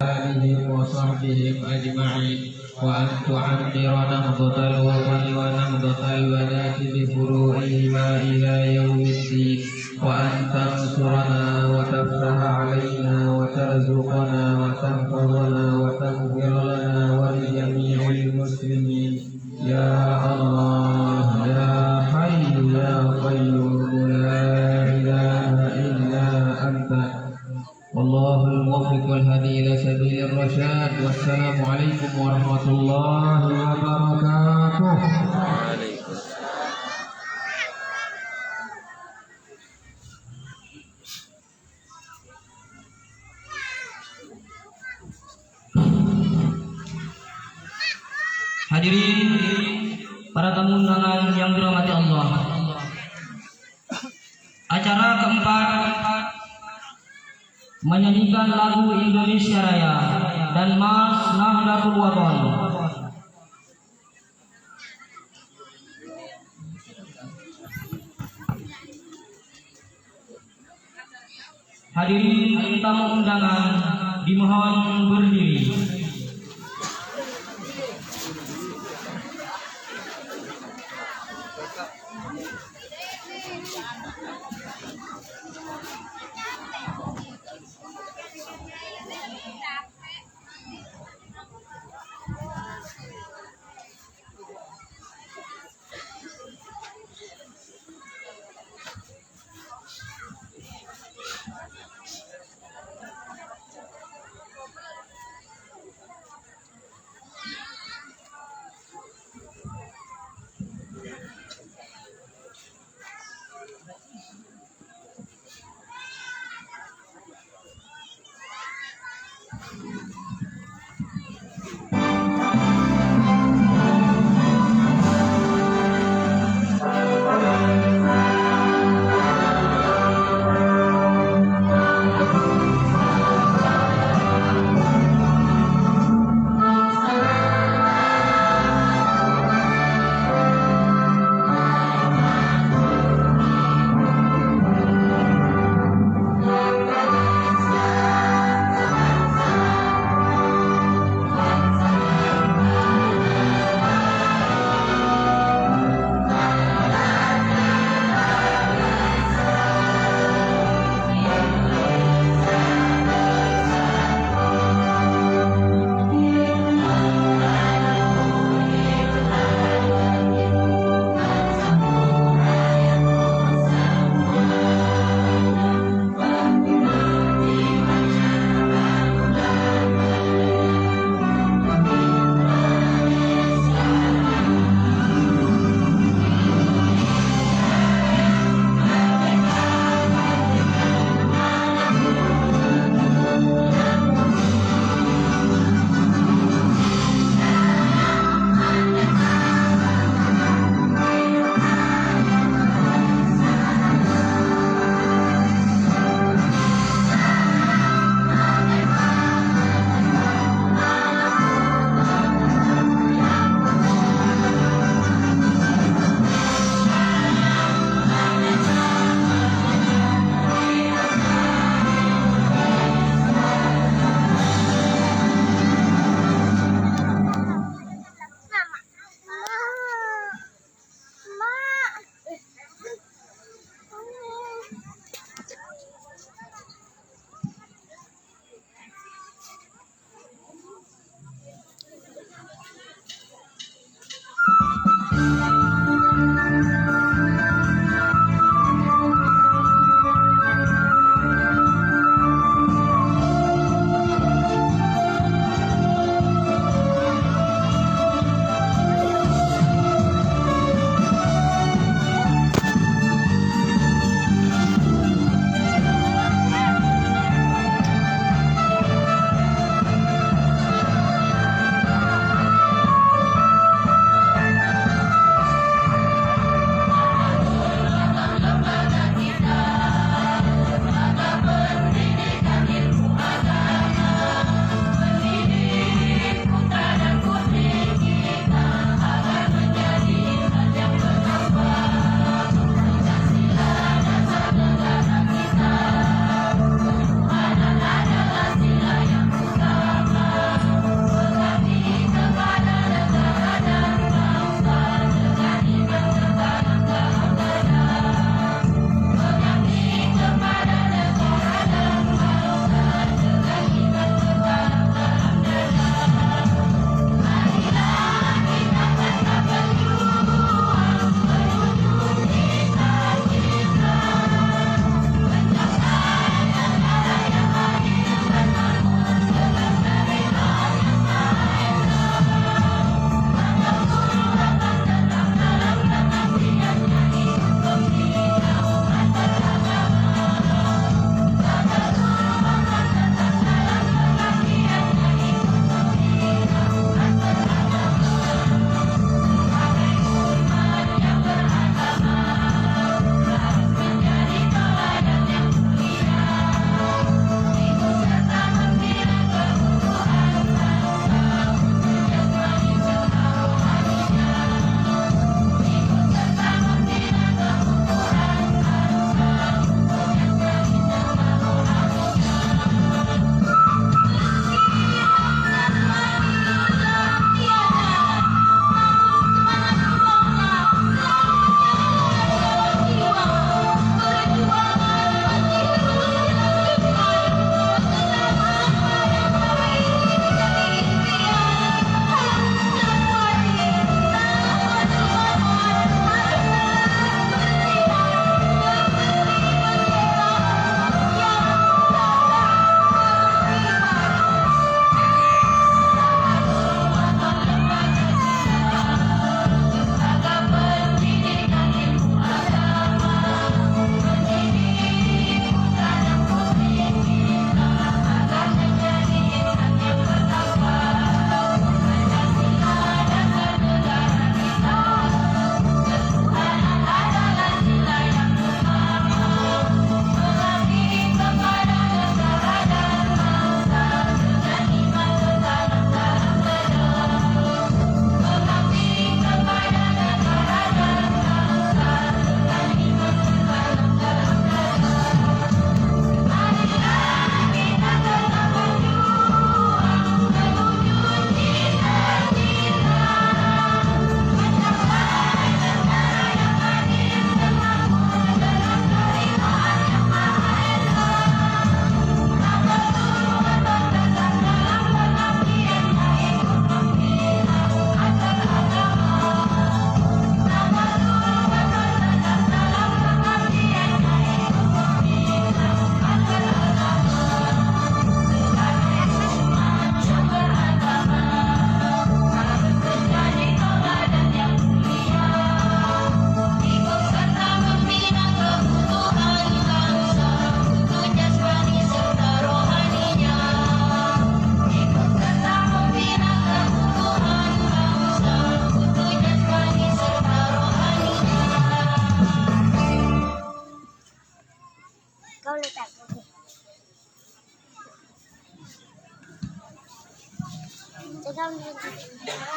آله وصحبه أجمعين وأن تعمر نهضة الوطن ونهضة البنات بفروعهما إلى يوم الدين وأن تنصرنا وتفتح علينا وترزقنا وتحفظنا وتغفر لنا ولجميع المسلمين يا الله يا حي يا قيوم لا إله إلا أنت والله الموفق والهدي إلى سبيل الرشاد والسلام عليكم ورحمة الله وبركاته. Hadirin para tamu undangan yang dirahmati Allah. Acara keempat menyanyikan lagu Indonesia Raya dan Mas Nahdlatul Wathon. Hadirin tamu undangan dimohon berdiri.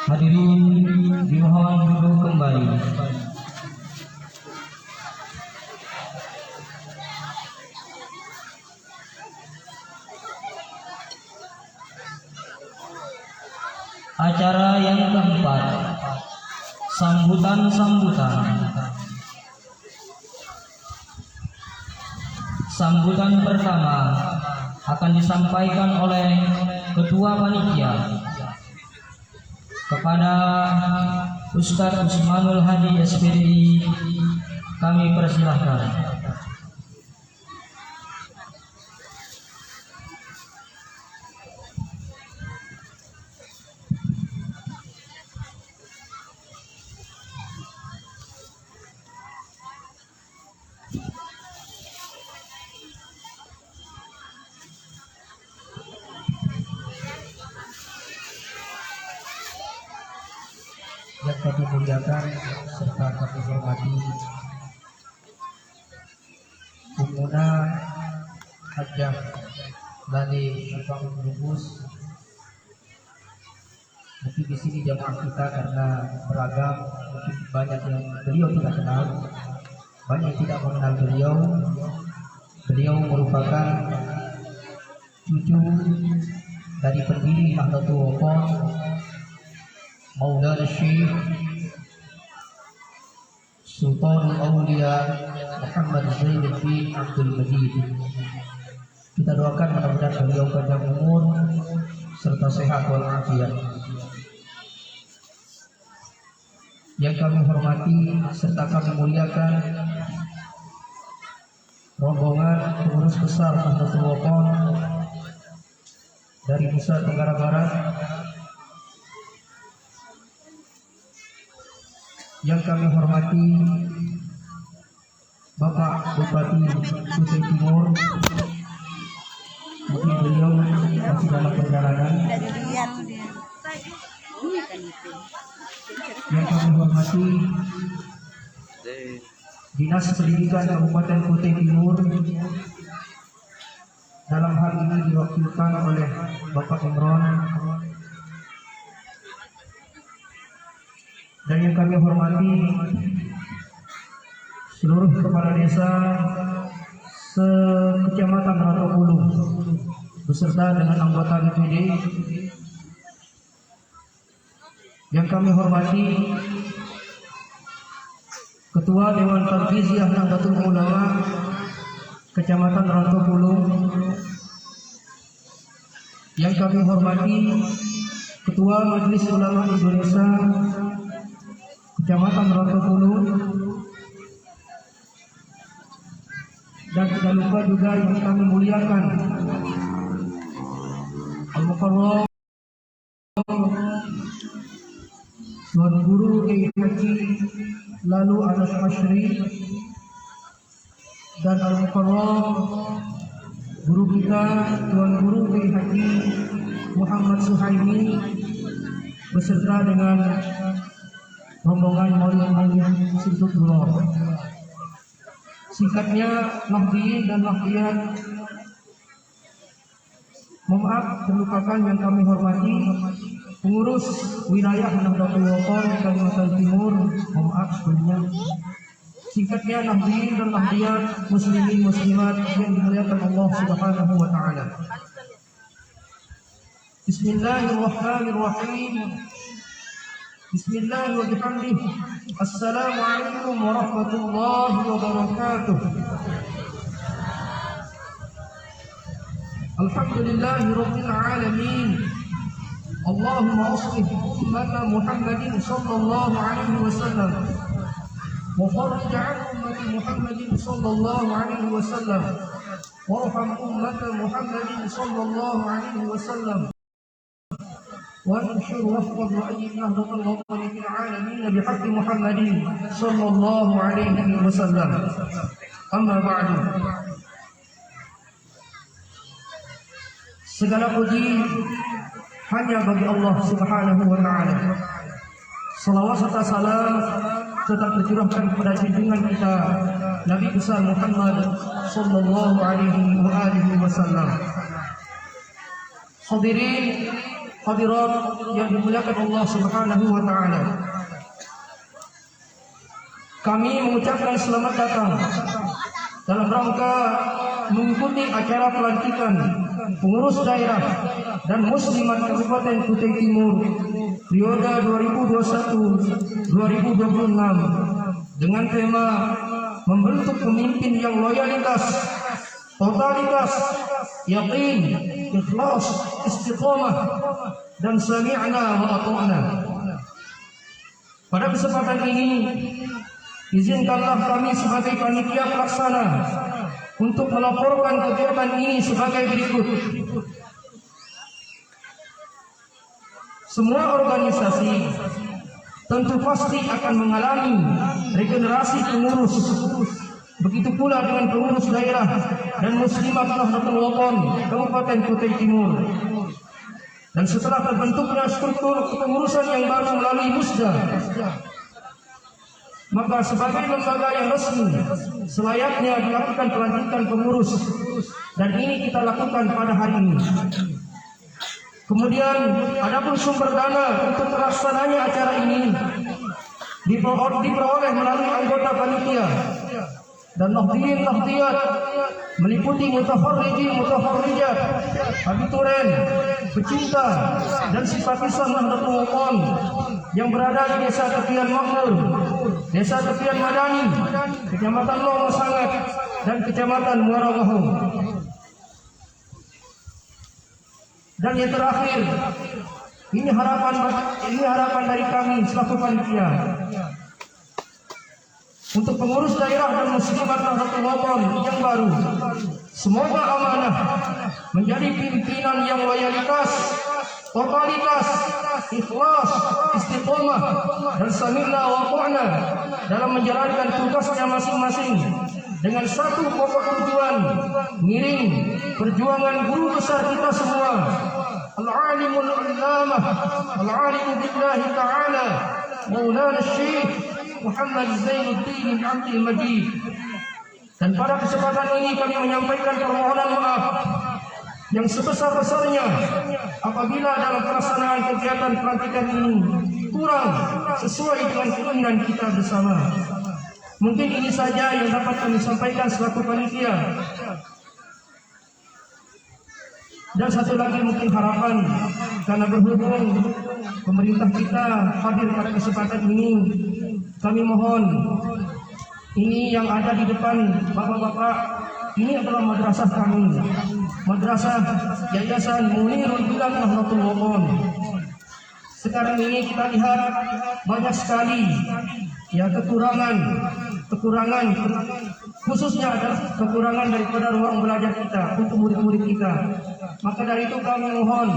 Hadirin dimohon duduk kembali. Acara yang keempat, sambutan-sambutan. Sambutan pertama akan disampaikan oleh Ketua Panitia kepada Ustadz Usmanul Hadi SPDI. Kami persilahkan. Yang kami muliakan serta kami hormati Ummuna Hajjah Lali Syafa'ul Lubus. Mungkin di sini jamaah kita karena beragam, mungkin banyak yang beliau tidak kenal, banyak yang tidak mengenal beliau. Beliau merupakan cucu dari pendiri Nahdlatul Wathon Maulana Syekh Sultanul Aulia Muhammad Zainuddin Abdul Majid. Kita doakan mudah-mudahan beliau panjang umur serta sehat walafiat. Yang kami hormati serta kami muliakan rombongan pengurus besar Nahdlatul Wathon dari Nusa Tenggara Barat. Yang kami hormati Bapak Bupati Kutai Timur, mungkin beliau masih dalam perjalanan. Yang kami hormati Dinas Pendidikan Kabupaten Kutai Timur, dalam hal ini diwakilkan oleh Bapak Imron. Dan yang kami hormati seluruh kepala desa se-Kecamatan Rantopulu beserta dengan anggota DPD. Yang kami hormati Ketua Dewan Tarbiyah Nahdlatul Ulama Kecamatan Rantopulu. Yang kami hormati Ketua Majelis Ulama Indonesia Kecamatan Rantopulu, dan tidak lupa juga yang kami muliakan Al-Mukarram Tuan Guru Kiai Haji Lalu Anas Masyri, dan Al-Mukarram Guru kita Tuan Guru Kiai Haji Muhammad Suhaimi beserta dengan rombongan maulid Siddiqullah. Singkatnya, Nahdiyin dan Nahdiyat, mohon maaf terlupakan yang kami hormati pengurus wilayah Nahdlatul Wathon Kalimantan Timur, mohon maaf sebelumnya. Singkatnya, Nahdiyin dan Nahdiyat, muslimin muslimat yang dimuliakan Allah Subhanahu wa taala. Bismillahirrahmanirrahim. Bismillah wa bihamdih. Assalamualaikum warahmatullahi wabarakatuh. Alhamdulillahi rabbil alamin. Allahumma aslih ummata Muhammadin sallallahu alaihi wasallam wa farij 'an ummati Muhammadin sallallahu alaihi wasallam warham ummata Muhammadin sallallahu alaihi wasallam. وانشر وفق رأي نهضة الوطن في العالمين بحق محمد صلى الله عليه وسلم. أما بعد. Segala puji hanya bagi Allah Subhanahu wa taala. Salawat serta salam tetap tercurahkan kepada junjungan kita Nabi besar Muhammad sallallahu alaihi wasallam. Hadirin hadirat yang dimuliakan Allah Subhanahu wa taala. Kami mengucapkan selamat datang dalam rangka mengikuti acara pelantikan pengurus daerah dan muslimat Kabupaten Kutai Timur periode 2021-2026 dengan tema membentuk pemimpin yang loyalitas, totalitas, yakin, ikhlas, istiqamah, dan sami'na wa ata'na. Pada kesempatan ini, izinkanlah kami sebagai panitia pelaksana untuk melaporkan kegiatan ini sebagai berikut. Semua organisasi tentu pasti akan mengalami regenerasi pengurus. Begitu pula dengan pengurus daerah dan muslimat Nahdlatul Wathon Kabupaten Kutai Timur. Dan setelah terbentuknya struktur kepengurusan yang baru melalui Musda, maka sebagai lembaga yang resmi selayaknya dilakukan pelantikan pengurus, dan ini kita lakukan pada hari ini. Kemudian adapun sumber dana untuk terlaksananya acara ini diperoleh melalui anggota panitia dan nahdliyin nahdliyat meliputi mutafarrijin mutafarrijat, abituren, pecinta dan simpatisan Nahdlatul Wathon yang berada di Desa Tepian Makmur, Desa Tepian Madani, Kecamatan Longo Sangat, dan Kecamatan Muara Wahung. Dan yang terakhir, ini harapan dari kami selaku panitia untuk pengurus daerah dan muslimat Nahdlatul Wathon yang baru. Semoga amanah menjadi pimpinan yang loyalitas, totalitas, ikhlas, istiqomah, dan sami'na wa ata'na dalam menjalankan tugasnya masing-masing dengan satu pokok tujuan, ngiring perjuangan guru besar kita semua, al-alimul allamah, al-alimu billahi ta'ala, Maulana Syekh Muhammad Zainuddin Abdul Majid. Dan pada kesempatan ini kami menyampaikan permohonan maaf yang sebesar-besarnya apabila dalam pelaksanaan kegiatan pelantikan ini kurang sesuai dengan keinginan kita bersama. Mungkin ini saja yang dapat kami sampaikan selaku panitia. Dan satu lagi mungkin harapan, karena berhubung pemerintah kita hadir pada kesempatan ini, kami mohon, ini yang ada di depan bapak-bapak, ini adalah madrasah kami, madrasah Yayasan Munirul Bilad Nahdlatul Wathon. Sekarang ini kita lihat banyak sekali ya kekurangan, khususnya adalah kekurangan daripada ruang belajar kita untuk murid-murid kita. Maka dari itu kami mohon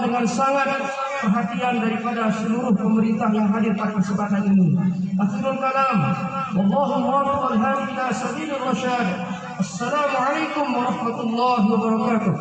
dengan sangat perhatian daripada seluruh pemerintah yang hadir pada kesempatan ini. Akhirul kalam, wallahu muwaffiq ila sabilir rasyad. Assalamualaikum warahmatullahi wabarakatuh.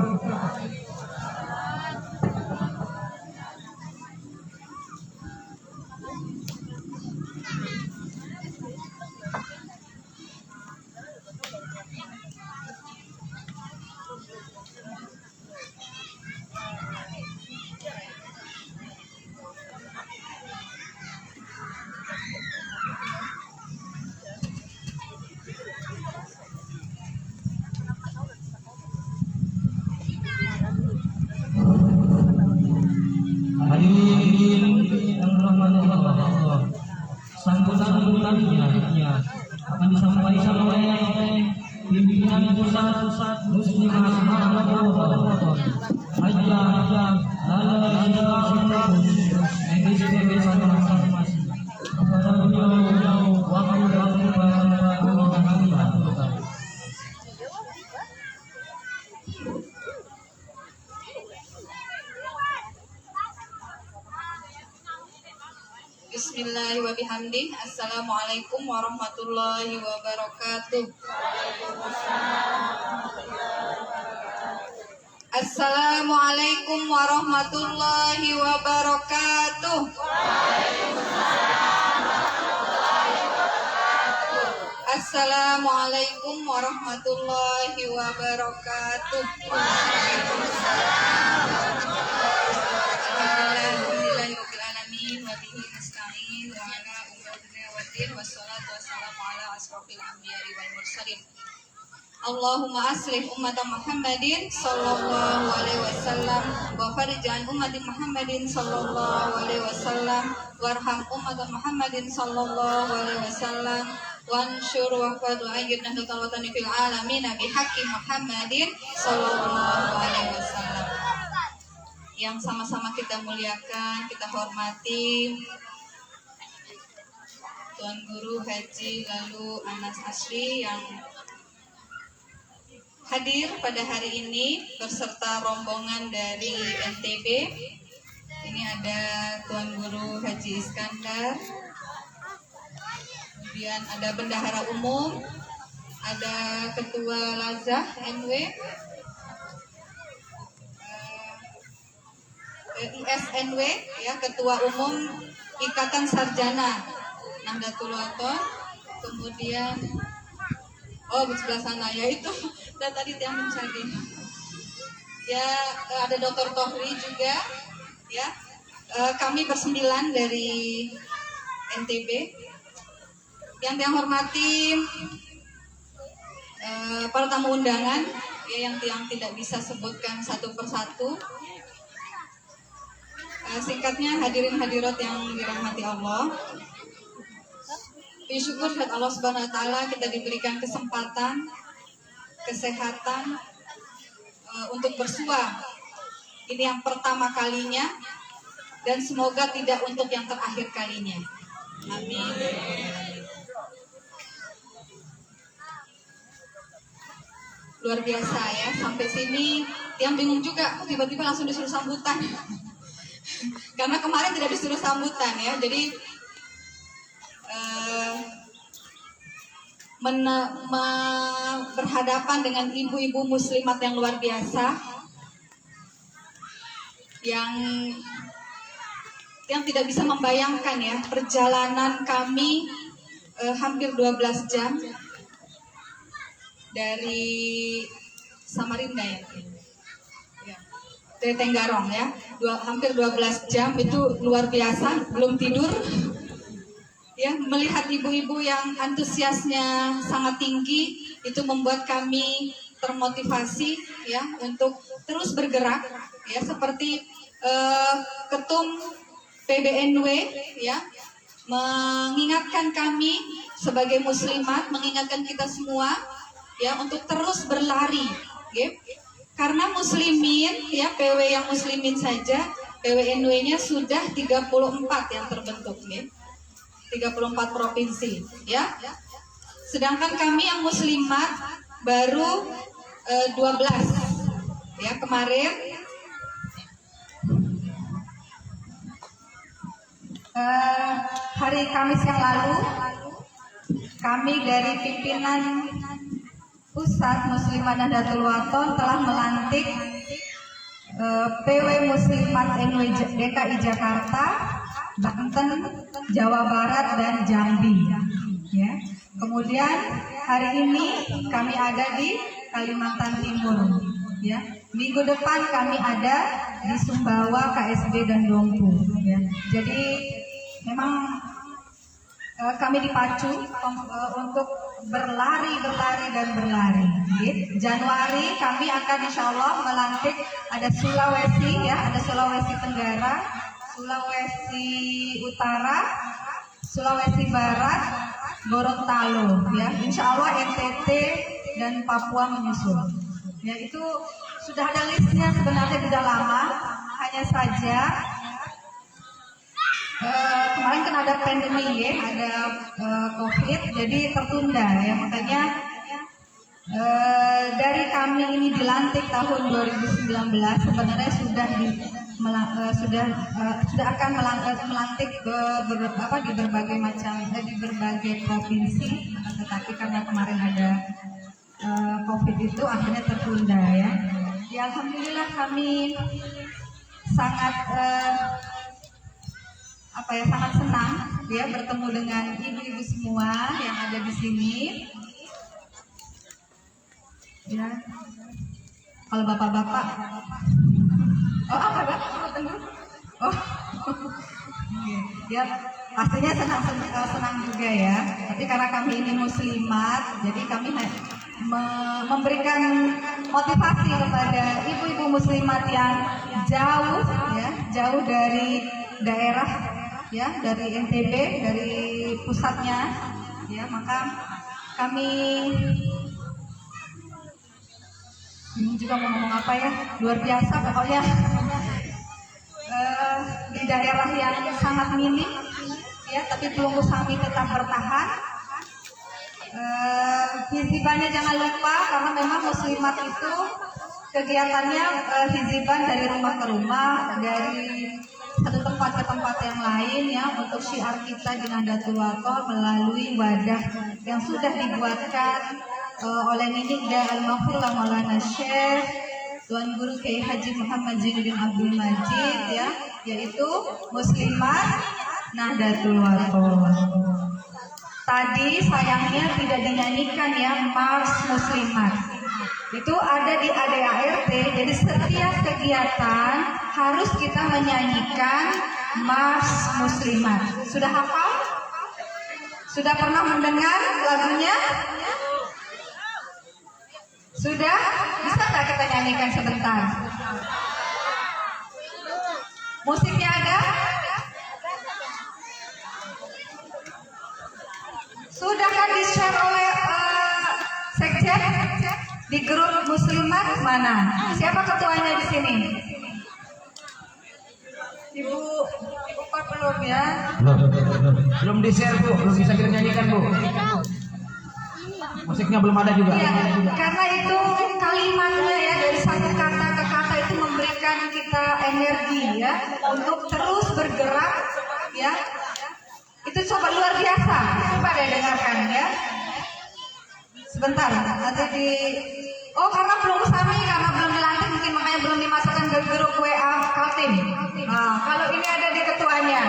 Hadirin yang dirahmati Allah, sambutan-sambutannya akan disampaikan oleh pimpinan pusat Muslimat Nahdlatul Wathon, Hajjah masing-masing. Kepada beliau waktu Bismillahirrahmanirrahim wa bihamdih. Assalamualaikum warahmatullahi wabarakatuh. Assalamualaikum warahmatullahi wabarakatuh. Assalamualaikum warahmatullahi wabarakatuh. Allahumma aslih umat Muhammadin sallallahu alaihi wasallam wa farij an ummati Muhammadin sallallahu alaihi wasallam warham umat Muhammadin sallallahu alaihi wasallam wansyur wafat wa ayyid nahdatal watani fil alamin bi haqqi Muhammadin sallallahu alaihi wasallam. Yang sama-sama kita muliakan, kita hormati Tuan Guru Haji Lalu Anas Asri yang hadir pada hari ini beserta rombongan dari NTB. Ini ada Tuan Guru Haji Iskandar, kemudian ada Bendahara Umum, ada Ketua Lazah NW, ISNW, ya, Ketua Umum Ikatan Sarjana Nahdlatul Wathon, kemudian di sebelah sana yaitu dan tadi yang mencari ya, ada Dr. Tohri juga, ya. Kami bersembilan dari NTB. Yang hormati para tamu undangan, ya, yang tidak bisa sebutkan satu persatu. Singkatnya, hadirin hadirat yang dirahmati Allah, bersyukur kepada Allah Subhanahu wa taala kita diberikan kesempatan, kesehatan untuk bersua. Ini yang pertama kalinya dan semoga tidak untuk yang terakhir kalinya. Amin. Luar biasa ya, sampai sini yang bingung juga tiba-tiba langsung disuruh sambutan. Karena kemarin tidak disuruh sambutan ya, jadi berhadapan dengan ibu-ibu muslimat yang luar biasa, yang tidak bisa membayangkan ya perjalanan kami hampir 12 jam dari Samarinda ya, dari Tenggarong ya, hampir 12 jam itu luar biasa, belum tidur. Ya, melihat ibu-ibu yang antusiasnya sangat tinggi itu membuat kami termotivasi ya untuk terus bergerak ya, seperti Ketum PBNW ya mengingatkan kami sebagai muslimat, mengingatkan kita semua ya untuk terus berlari ya. Karena muslimin ya, PW yang muslimin saja PWNW-nya sudah 34 yang terbentuk ya. 34 provinsi ya. Sedangkan kami yang muslimat baru 12 ya. Kemarin hari Kamis yang lalu kami dari pimpinan Pusat Muslimat Nahdlatul Wathon telah melantik PW Muslimat NW DKI Jakarta, Banten, Jawa Barat, dan Jambi. Ya. Kemudian hari ini kami ada di Kalimantan Timur. Ya. Minggu depan kami ada di Sumbawa, KSB, dan Dompu. Ya. Jadi memang kami dipacu untuk berlari. Januari kami akan insya Allah melantik ada Sulawesi ya, ada Sulawesi Tenggara, Sulawesi Utara, Sulawesi Barat, Gorontalo ya. Insya Allah NTT dan Papua menyusul. Ya, itu sudah ada listnya sebenarnya sudah lama, hanya saja kemarin kan ada pandemi ya, ada COVID, jadi tertunda ya. Makanya dari kami ini dilantik tahun 2019 sebenarnya sudah akan melantik di berbagai macam di berbagai provinsi, tetapi karena kemarin ada COVID itu akhirnya tertunda ya. Ya, alhamdulillah kami sangat sangat senang ya bertemu dengan ibu-ibu semua yang ada di sini. Ya, kalau bapak-bapak, ya pastinya senang juga ya. Tapi karena kami ini muslimat, jadi kami memberikan motivasi kepada ibu-ibu muslimat yang jauh ya, jauh dari daerah ya, dari NTB, dari pusatnya ya, maka kami ini juga mau ngomong apa ya, luar biasa pokoknya. Di daerah yang sangat minim ya, tapi Pelunggu Sami tetap bertahan. Hizibannya jangan lupa, karena memang muslimat itu kegiatannya hiziban dari rumah ke rumah, dari satu tempat ke tempat yang lain ya, untuk syiar kita di Nahdlatul Wathon melalui wadah yang sudah dibuatkan oleh Niningda Al-Maghfurlah Maulana Syekh Tuan Guru Kiai Haji Muhammad Zainuddin Abdul Majid ya, yaitu Muslimat Nahdlatul Wathon. Tadi sayangnya tidak dinyanyikan ya Mars Muslimat. Itu ada di ADART, jadi setiap kegiatan harus kita menyanyikan Mars Muslimat. Sudah hafal? Sudah pernah mendengar lagunya? Sudah? Bisa nggak kita nyanyikan sebentar? Musiknya ada? Sudah kan di-share oleh sekjen di grup muslimat mana? Siapa ketuanya di sini? Ibu Pak belum ya? Belum di-share Bu, belum bisa kita nyanyikan Bu. Musiknya belum ada juga. Ya, karena itu kalimatnya ya, dari satu kata ke kata itu memberikan kita energi ya untuk terus bergerak ya. Itu coba luar biasa. Coba deh dengarkan ya. Sebentar, nanti di karena belum Sami, karena belum dilantik mungkin makanya belum dimasukkan ke grup WA Kaltim. Nah, kalau ini ada di ketuanya.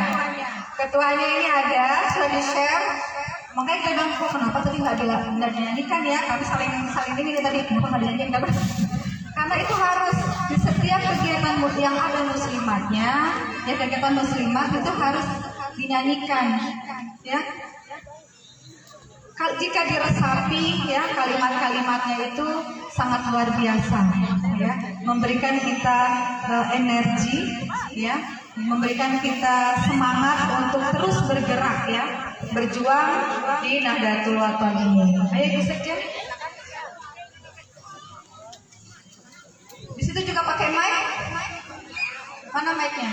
Ketuanya ini ada, sudah di-share. Makanya dia bilang, kok kenapa tadi nggak dinyanyikan ya? Kami saling ini tadi, kenapa nggak dinyanyikan? Karena itu harus di setiap kegiatan yang ada muslimatnya, ya kegiatan muslimat itu harus dinyanyikan, ya. Jika diresapi, ya kalimat-kalimatnya itu sangat luar biasa, ya, memberikan kita energi, ya, memberikan kita semangat untuk terus bergerak, ya, berjuang di Nahdlatul Wathon ini. Ayo Bu Sekjen. Di situ juga pakai mic. Mana mic-nya?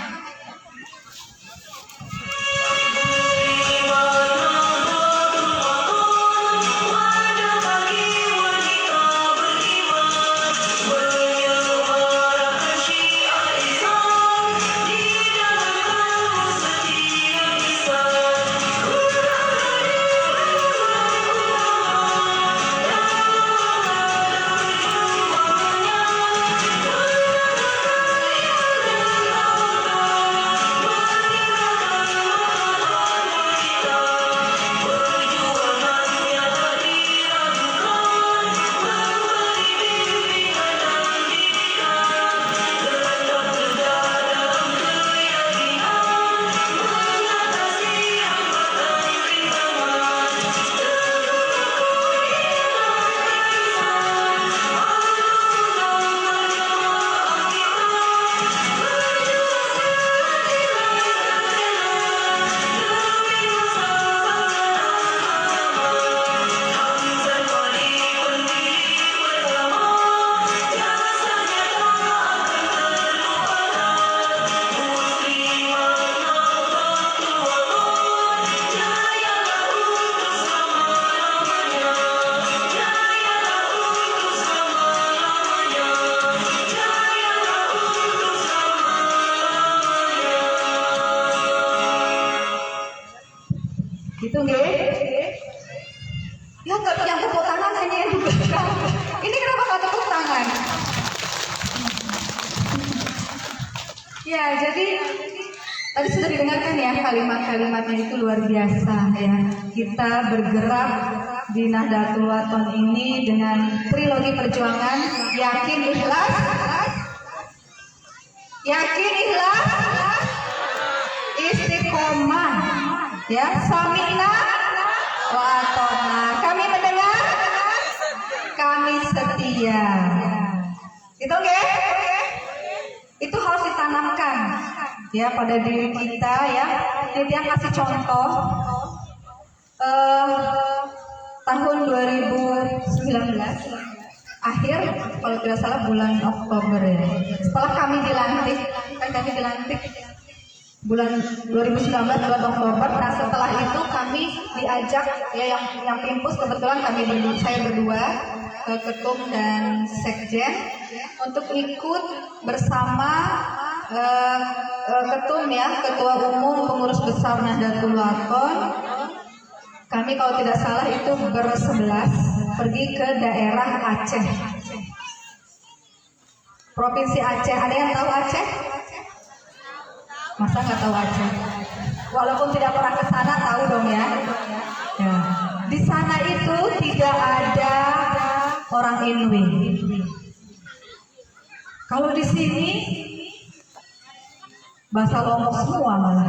Gitu nggih? Ya nggak yang tepuk tangan hanya yang di belakang. Ini kenapa nggak tepuk tangan? Ya, jadi tadi sudah didengarkan ya kalimat-kalimatnya itu luar biasa ya. Kita bergerak di Nahdlatul Wathon ini dengan trilogi perjuangan yakin ikhlas, istiqomah. Ya, sami'na wa ata'na. Kami mendengar, harus ditanamkan ya pada diri kita ya. Jadi dia kasih contoh tahun 2019 akhir kalau tidak salah bulan Oktober ya. Setelah kami dilantik, kan kami dilantik bulan 2019 bulan Oktober. Nah setelah itu kami diajak ya yang pimpus kebetulan saya berdua ketum dan sekjen untuk ikut bersama ketum ya, ketua umum pengurus besar Nahdlatul Wathon. Kami kalau tidak salah itu ber-11 pergi ke daerah Aceh, provinsi Aceh. Ada yang tahu Aceh? Masa nggak tahu Aceh? Walaupun tidak pernah ke sana tahu dong ya. Ya. Di sana itu tidak ada orang Inuit. Kalau di sini bahasa Lombok semua malah.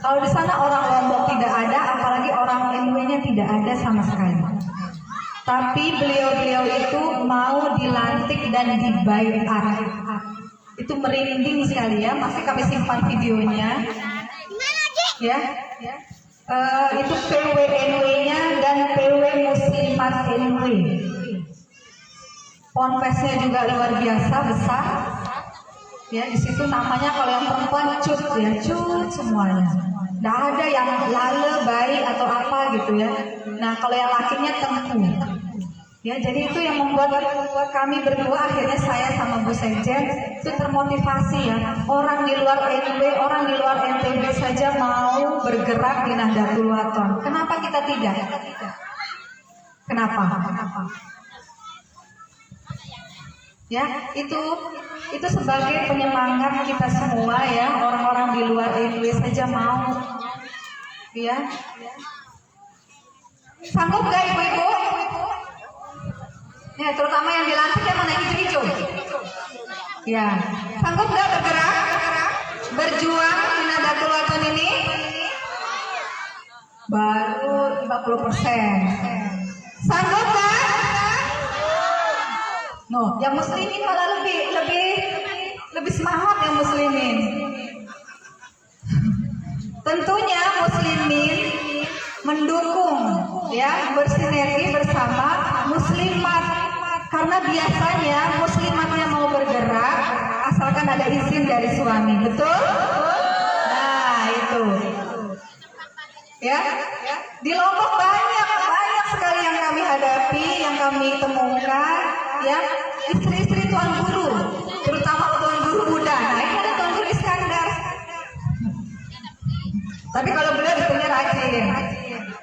Kalau di sana orang Lombok tidak ada, apalagi orang Inuitnya tidak ada sama sekali. Tapi beliau-beliau itu mau dilantik dan dibaiat. Itu merinding sekali ya. Masih kami simpan videonya. Ya. Itu PW NW-nya dan PW Muslimat NW. Ponpesnya juga luar biasa besar. Ya, di situ namanya kalau yang perempuan cut ya, cut semuanya. Nggak ada yang lale, bayi atau apa gitu ya. Nah, kalau yang lakinya Tengku. Ya, jadi itu yang membuat kami berdua akhirnya saya sama Bu Sekjen itu termotivasi ya. Orang di luar NW, orang di luar NTB saja mau bergerak di Nahdlatul Wathon. Kenapa kita tidak? Kenapa? Ya, itu sebagai penyemangat kita semua ya, orang-orang di luar NW saja mau. Ya. Sanggup gak ibu-ibu? Ya, terutama yang dilantik yang mana hijau-hijau. Ya, sanggup gak bergerak? Berjuang di Nahdlatul Wathon ini? Baru 50%. Sanggup gak? No, yang muslimin malah lebih semangat yang muslimin. Tentunya muslimin mendukung ya, bersinergi bersama muslimat karena biasanya muslimatnya mau bergerak asalkan ada izin dari suami, betul? Nah itu ya, di Lombok banyak sekali yang kami hadapi, yang kami temukan ya, istri-istri tuan guru, terutama tuan guru muda. Nah ini ada tuan guru Iskandar. Tapi kalau beliau istrinya rajin,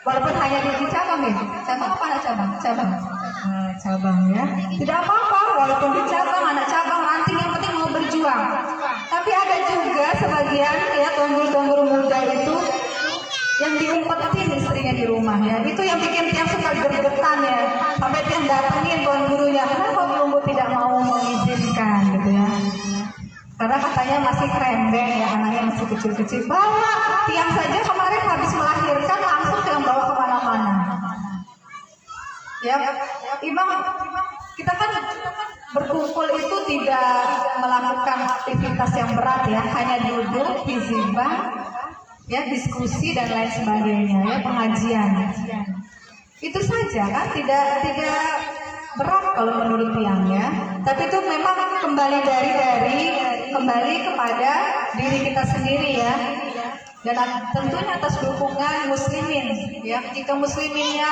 walaupun hanya di cabang ya. Cabang apa anak cabang? Cabang. Nah, cabang ya. Tidak apa-apa, walaupun di cabang, anak cabang, ranting, yang penting mau berjuang. Tapi ada juga sebagian ya tuan guru muda itu yang diumpetin istrinya di rumah ya. Itu yang bikin tiang suka gergetan ya. Sampai tiang datengin tuan gurunya, kenapa belum tidak mau mengizinkan gitu ya. Karena katanya masih rembeng ya, anaknya masih kecil-kecil. Bawa tiang saja kemarin habis melahirkan langsung yang bawa kemana-mana. Ya, Imam, kita kan berkumpul itu tidak melakukan aktivitas yang berat ya, hanya duduk, hizibah, ya diskusi dan lain sebagainya ya, pengajian. Itu saja kan, tidak berat kalau menurut tiang ya. Tapi itu memang kembali kembali kepada diri kita sendiri ya. Dan tentunya atas dukungan muslimin ya. Jika musliminnya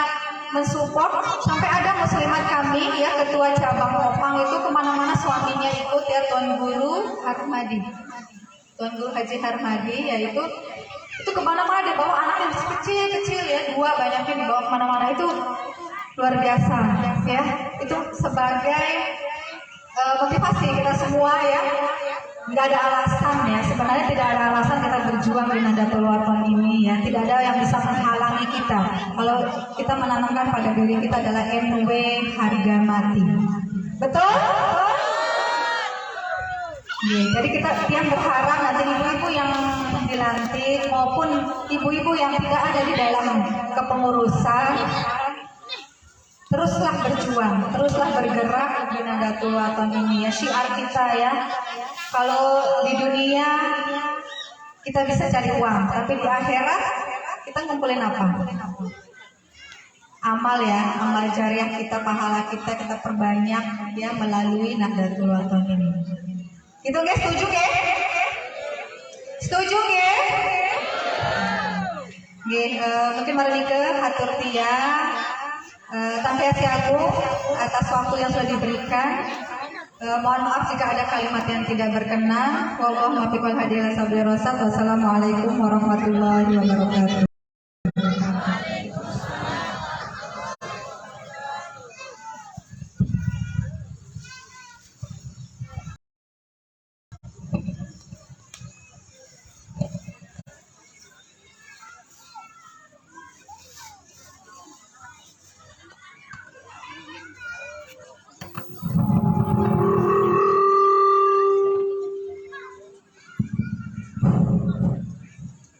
mensupport, sampai ada muslimat kami ya, ketua cabang Opang itu kemana-mana suaminya ikut ya, Tuan Guru Harmadi, Tuan Guru Haji Harmadi ya, itu kemana-mana dibawa anak yang kecil-kecil ya, 2 banyaknya dibawa kemana-mana. Itu luar biasa ya. Itu sebagai motivasi kita semua ya. Nggak ada alasan ya, sebenarnya tidak ada alasan kita berjuang di Nahdlatul Wathon ini ya. Tidak ada yang bisa menghalangi kita kalau kita menanamkan pada diri kita adalah NW harga mati. Betul? Ya, jadi kita yang berharap nanti ibu-ibu yang dilantik maupun ibu-ibu yang tidak ada di dalam kepengurusan teruslah berjuang, teruslah bergerak di Nahdlatul Wathon ini ya, syiar kita ya. Kalau di dunia kita bisa cari uang, tapi di akhirat kita ngumpulin apa? Amal ya, amal jariah kita, pahala kita perbanyak ya melalui Nahdlatul Wathon ini. Gitu guys, setuju guys? Setuju guys? Mungkin Marlike hatur tiang Tampiasi Agung atas waktu yang sudah diberikan. Mohon maaf jika ada kalimat yang tidak berkenan. Wallahu muwaffiq wal hadi ila sabili rasyad. Wassalamualaikum warahmatullahi wabarakatuh.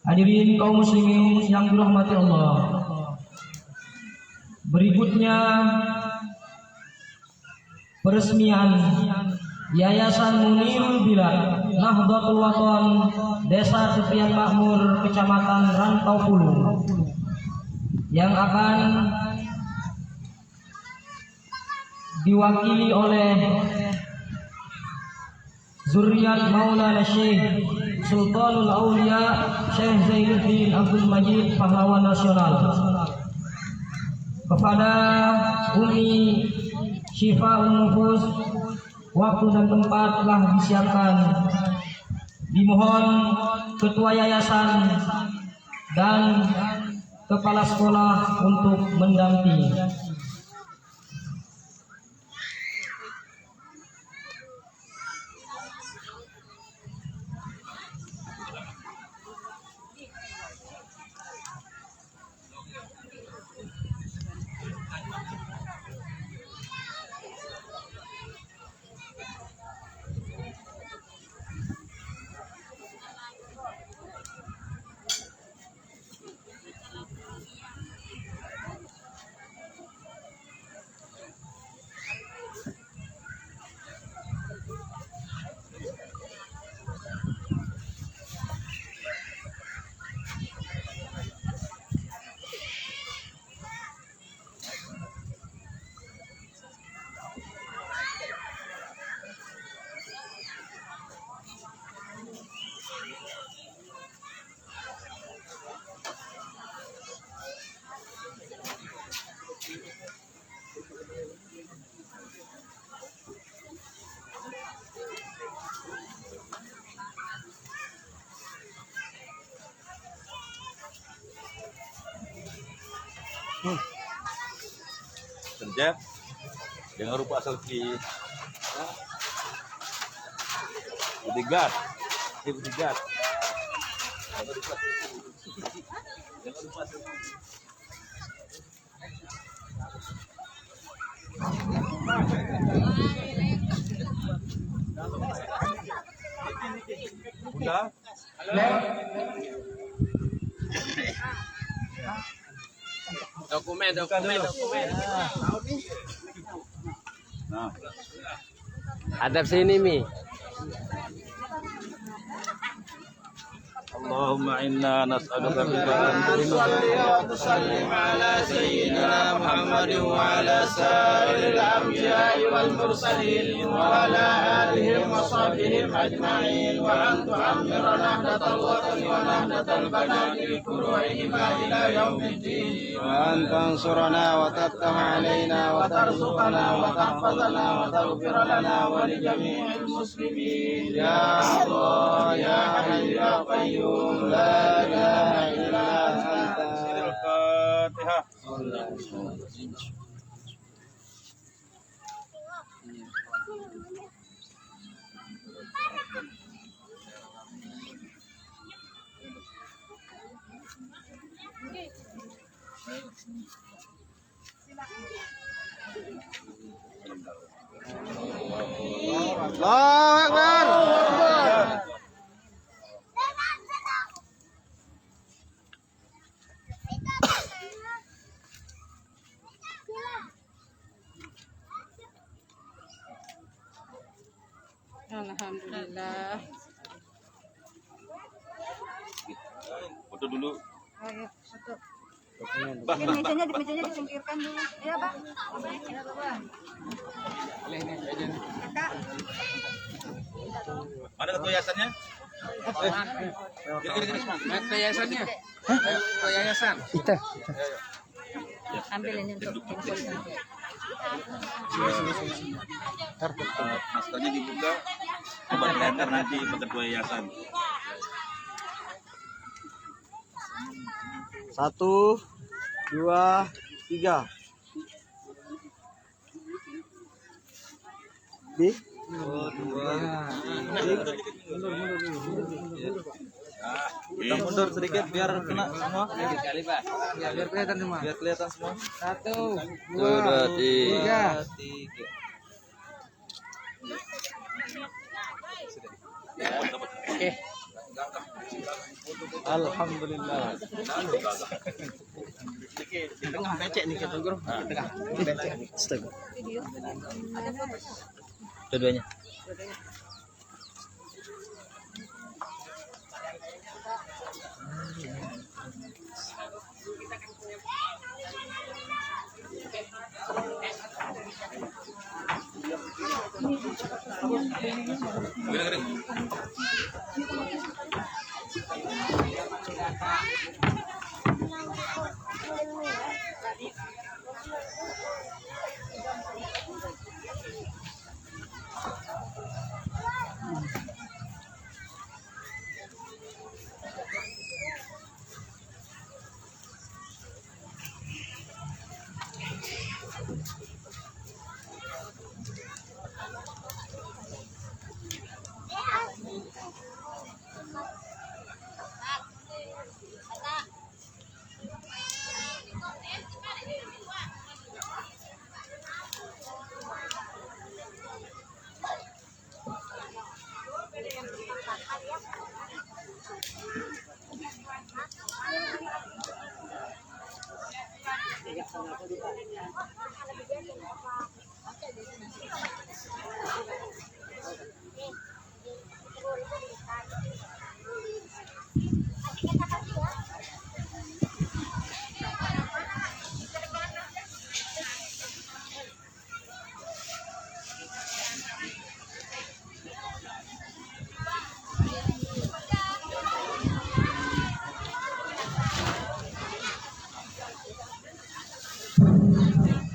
Hadirin kaum muslimin yang dirahmati Allah. Berikutnya peresmian Yayasan Munirul Bilad Nahdlatul Wathon Desa Tepian Makmur Kecamatan Rantau Pulu yang akan diwakili oleh Zuriat Maulana Syekh Sultanul Aulia Syekh Zainuddin Abdul Majid Pahlawan Nasional. Kepada Umi Syifaul Nufus, waktu dan tempat telah disiapkan. Dimohon Ketua Yayasan dan Kepala Sekolah untuk mendampingi. Kerja dengan rupa asal bodyguard, bodyguard. Udah. Dokumen. Nah, Hadap sini Mi. Allahumma inna nas'aluka bika وسلم على سيدنا محمد وعلى سائر الأنبياء والمرسلين وعلى آلهم وصحبهم أجمعين وأن تعمر نهضة الوطن ونهضة البنات بفروعهما إلى يوم الدين وأن تنصرنا وتفتح علينا وترزقنا وتحفظنا وتغفر لنا ولجميع المسلمين يا الله يا حي يا قيوم لا إله إلا أنت Al-Fatihah. Allahu Akbar. dulu. Ayo, satu. Bah, Ini mejanya disingkirkan dulu. Ya, Bang. Ya, Bang. Kakak. Mana ketua yayasannya? Yayasannya. Yayasan. Ambil ini untuk info. Naskahnya dibuka. Coba dilihat nanti ketua yayasan. 1, 2, 3. Di. Mundur sedikit biar kena semua. Biar kelihatan semua. Biar kelihatan semua. 1, 2, 3. Oke. Alhamdulillah. Tengah becek nih kita guru. Tengah. Becek. Astaga. Dua-duanya.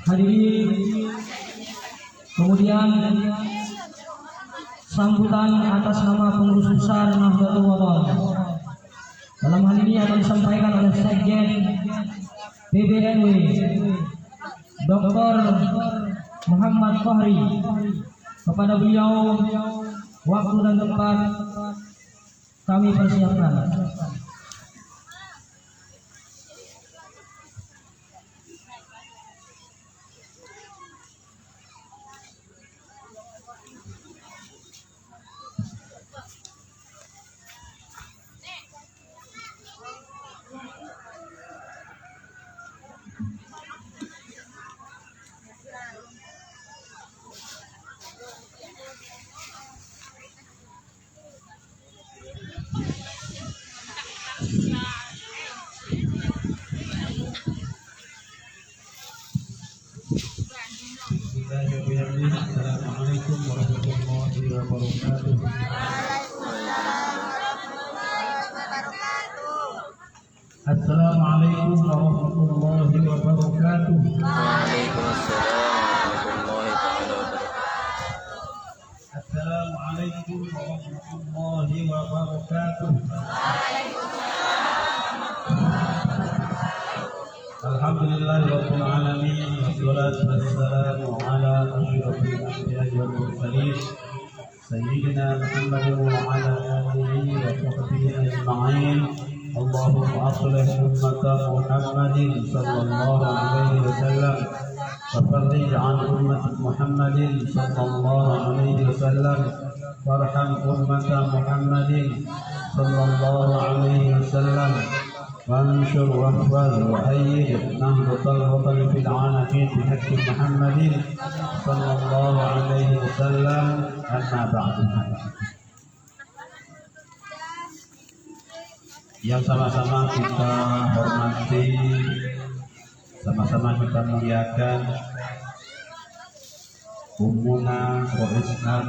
Hadirin, kemudian sambutan atas nama pengurus besar Nahdlatul Wathon. Dalam hal ini akan disampaikan oleh Sekjen PBNW Dr. Muhammad Fahri. Kepada beliau waktu dan tempat kami persiapkan. Assalamualaikum warahmatullahi wabarakatuh. Assalamualaikum warahmatullahi wabarakatuh. Assalamualaikum warahmatullahi wabarakatuh. Alhamdulillahirabbil alamin wassalatu wassalamu ala asyrofil anbiya'i wal mursalin sayyidina Muhammadin wa ala alihi wa sahbihi ajma'in. Allahumma aslih ummata Muhammadin sallallahu alaihi wasallam wa farrij an ummati Muhammadin sallallahu alaihi wasallam warham ummata Muhammadin sallallahu alaihi wasallam وانشر واحفظ وأيد نهضة الوطن في العالمين بحق محمد صلى الله عليه وسلم. أما بعد. yang sama-sama kita hormati, sama-sama kita muliakan Ummuna Roisnan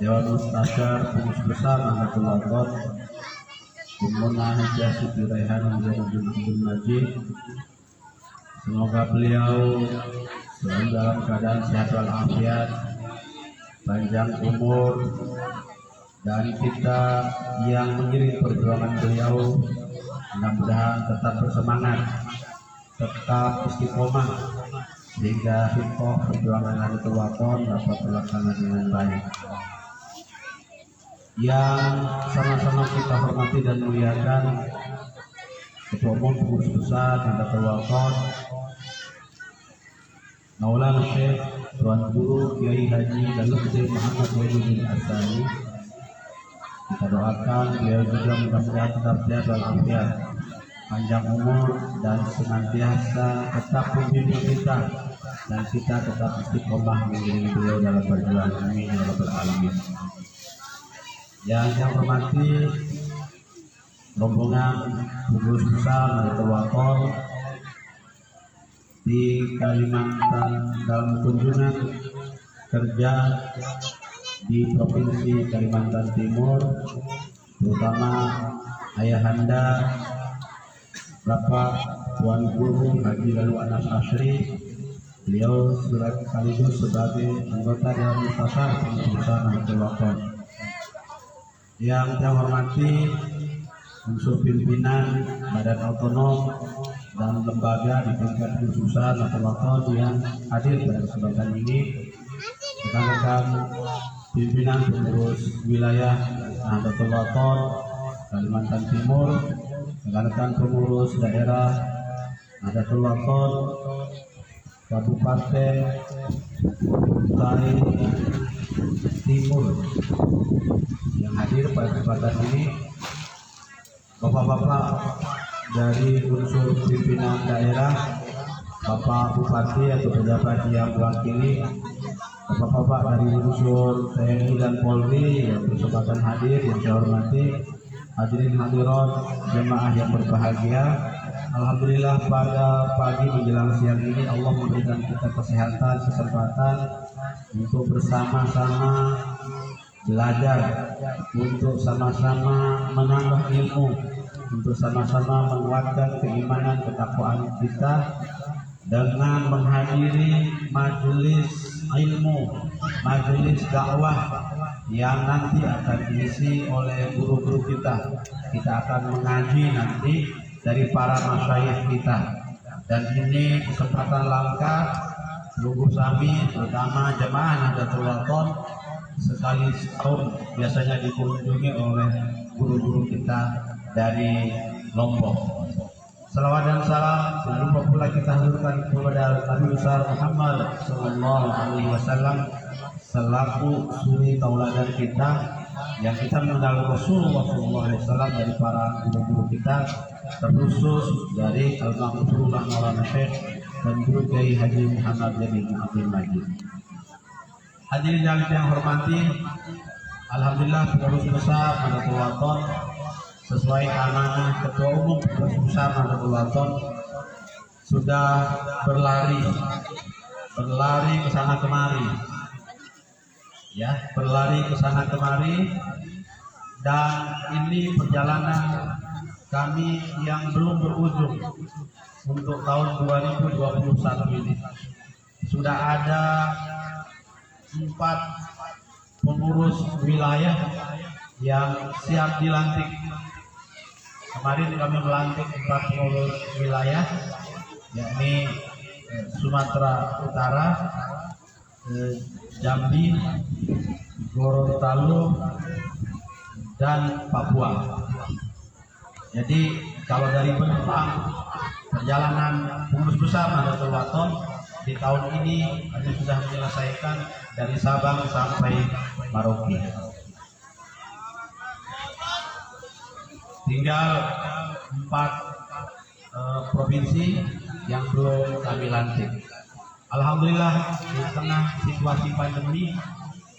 Dewan Mustasyar Pengurus Besar Nahdlatul Ulama Ummuna Hajah Siti Raihan Abdul Majid. Semoga beliau selalu dalam keadaan sehat walafiat, panjang umur, dan kita yang mengiring perjuangan beliau mudah-mudahan tetap bersemangat, tetap istiqomah, sehingga hikmah perjuangan Nahdlatul Ulama dapat terlaksana dengan baik. Yang sama-sama kita hormati dan muliakan Ketua Umum Pengurus Besar Nahdlatul Ulama Maulana Syekh Tuan Guru Kiai Haji Dalil Muhammad Wahidin Asani. Kita doakan beliau juga mudah-mudahan tetap sehat walafiat, panjang umur, dan senantiasa tetap membimbing kita, dan kita tetap istiqomah mengiringi beliau dalam perjuangan. Amin ya rabbal alamin. Yang saya hormati rombongan Pengurus Besar Nahdlatul Ulama di Kalimantan dalam kunjungan kerja di Provinsi Kalimantan Timur, terutama Ayahanda Bapak Tuan Guru Haji Lalu Anas Asri. Beliau sekaligus sebagai anggota Dewan Mustasyar Pengurus Besar Nahdlatul Ulama. Yang saya hormati unsur pimpinan badan otonom dan lembaga di tingkat khususan atau lokal yang hadir pada kesempatan ini, rekan-rekan pimpinan pengurus wilayah Nahdlatul Ulama Kalimantan Timur, rekan-rekan pengurus daerah Nahdlatul Ulama Kabupaten Kutai Timur yang hadir pada kesempatan ini, bapak-bapak dari unsur pimpinan daerah, Bapak Bupati atau pejabat yang mewakili, bapak-bapak dari unsur TNI dan Polri yang berkesempatan hadir, yang saya hormati, hadirin hadirat jemaah yang berbahagia. Alhamdulillah pada pagi menjelang siang ini Allah memberikan kita kesehatan, kesempatan untuk bersama-sama belajar, untuk sama-sama menambah ilmu, untuk sama-sama menguatkan keimanan ketakwaan kita dengan menghadiri majelis ilmu, majelis dakwah yang nanti akan diisi oleh guru-guru kita. Kita akan mengaji nanti dari para masyayikh kita, dan ini kesempatan langka Lugu Sami, terutama jemaah Nahdlatul Ulama, sekali setahun biasanya dikunjungi oleh guru-guru kita dari Lombok. Salawat dan salam jangan lupa pula kita haturkan kepada Nabi besar Muhammad Sallallahu Alaihi Wasallam selaku suri tauladan kita, yang kita mengenal Rasulullah Sallallahu Alaihi Wasallam dari para guru-guru kita, terkhusus dari Al-Maqfurullah Maulana Syekh dan Guru Kiai Haji Muhammad Wahidin Abdul Majid. Hadirin yang hormati, alhamdulillah Pengurus Besar Nahdlatul Ulama sesuai amanah Ketua Umum Pengurus Besar Nahdlatul Ulama sudah berlari ke sana kemari, ya, berlari ke sana kemari, dan ini perjalanan kami yang belum berujung untuk tahun 2021 ini. Sudah ada 4 pengurus wilayah yang siap dilantik. Kemarin kami melantik 4 pengurus wilayah, yakni Sumatera Utara, Jambi, Gorontalo, dan Papua. Jadi kalau dari penumpang perjalanan Pengurus Besar Nahdlatul Ulama di tahun ini kami sudah menyelesaikan dari Sabang sampai Merauke. Tinggal 4 provinsi yang belum kami lantik. Alhamdulillah di tengah situasi pandemi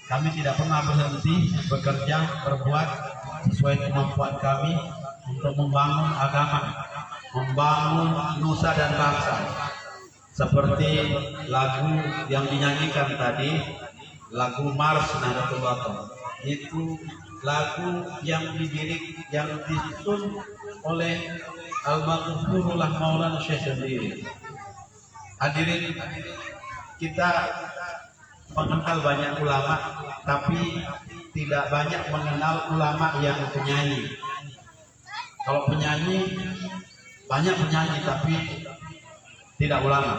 kami tidak pernah berhenti bekerja, berbuat sesuai kemampuan kami. untuk membangun agama, membangun nusa dan bangsa. Seperti lagu yang dinyanyikan tadi, lagu Mars Nahdlatul Wathon, itu lagu yang disusun oleh Al-Maghfurullah Maulana Syekh sendiri. Hadirin, kita mengenal banyak ulama, tapi tidak banyak mengenal ulama yang penyanyi. Kalau penyanyi, banyak penyanyi tapi tidak ulama.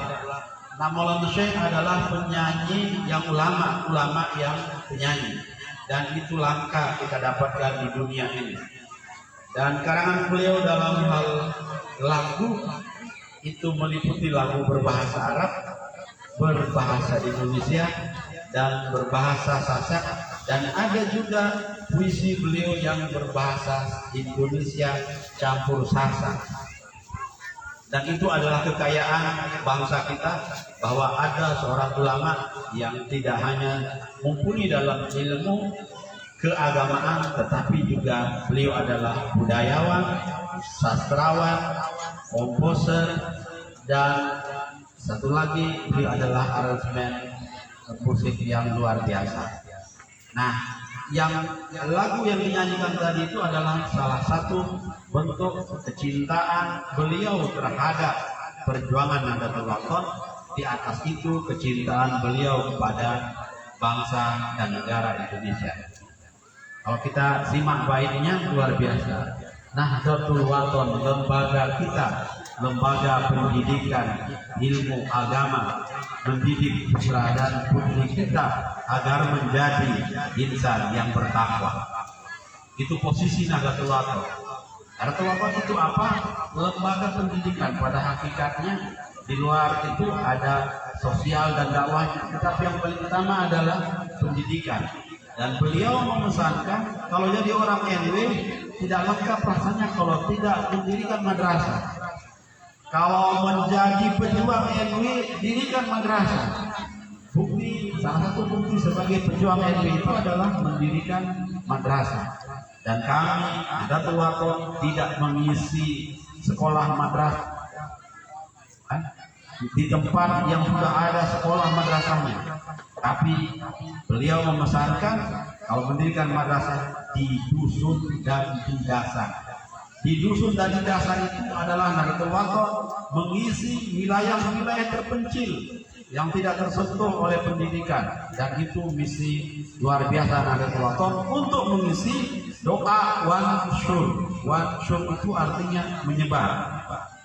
Nah, Maulana Syekh adalah penyanyi yang ulama yang penyanyi, dan itu langka kita dapatkan di dunia ini. Dan karangan beliau dalam hal lagu itu meliputi lagu berbahasa Arab, berbahasa Indonesia, dan berbahasa Sasak, dan ada juga puisi beliau yang berbahasa Indonesia campur Sasak. Dan itu adalah kekayaan bangsa kita, bahwa ada seorang ulama yang tidak hanya mumpuni dalam ilmu keagamaan, tetapi juga beliau adalah budayawan, sastrawan, komposer, dan satu lagi beliau adalah aransemen musik yang luar biasa. Nah, yang lagu yang dinyanyikan tadi itu adalah salah satu bentuk kecintaan beliau terhadap perjuangan Nahdlatul Wathon. Di atas itu kecintaan beliau kepada bangsa dan negara Indonesia. Kalau kita simak baitnya luar biasa. Nahdlatul Wathon, lembaga kita, lembaga pendidikan ilmu agama, mendidik putra dan putri kita agar menjadi insan yang bertakwa. Itu posisi Nahdlatul Wathon. Nahdlatul Wathon itu apa? Lembaga pendidikan. Pada hakikatnya di luar itu ada sosial dan dakwahnya, tetapi yang paling utama adalah pendidikan. Dan beliau memesankan kalau jadi orang NW tidak lengkap rasanya kalau tidak mendirikan madrasah. Kalau menjadi pejuang NW, dirikan madrasah. Salah satu bukti sebagai pejuang NW itu adalah mendirikan madrasah. Dan kami Nahdlatul Wathon tidak mengisi sekolah madrasah di tempat yang sudah ada sekolah madrasahnya, tapi beliau memesankan kalau mendirikan madrasah di dusun dan di dasar. Di dusun dan di dasar itu adalah Nahdlatul Wathon mengisi wilayah-wilayah terpencil yang tidak tersentuh oleh pendidikan, dan itu misi luar biasa Nahdlatul Wathon untuk mengisi doa wansyur. Wansyur itu artinya menyebar.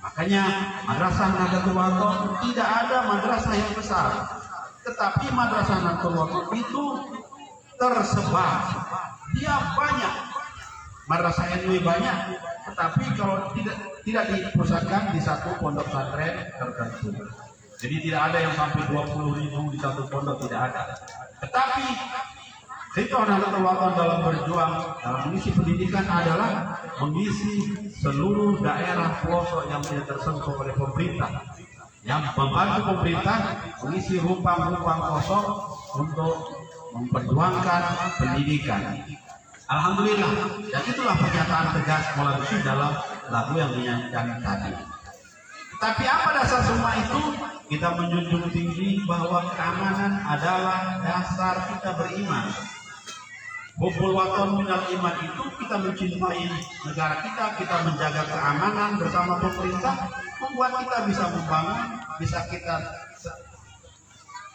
Makanya madrasah Nahdlatul Wathon tidak ada madrasah yang besar, tetapi madrasah Nahdlatul Wathon itu tersebar. Dia banyak, madrasah NW banyak, tetapi kalau tidak dipusatkan di satu pondok pesantren tertentu. Jadi tidak ada yang sampai 20.000 di satu pondok, tidak ada. Tetapi Khidmah Nahdlatul Wathon dalam berjuang dalam mengisi pendidikan adalah mengisi seluruh daerah pelosok yang tidak tersentuh oleh pemerintah, yang membantu pemerintah mengisi rumpang-rumpang kosong untuk memperjuangkan pendidikan. Alhamdulillah, dan itulah pernyataan tegas Maulana Syekh dalam lagu yang dinyanyikan tadi. Tapi apa dasar semua itu? Kita menjunjung tinggi bahwa keamanan adalah dasar kita beriman. Hubbul waton minal iman itu kita mencintai negara kita menjaga keamanan bersama pemerintah, membuat kita bisa membangun, bisa kita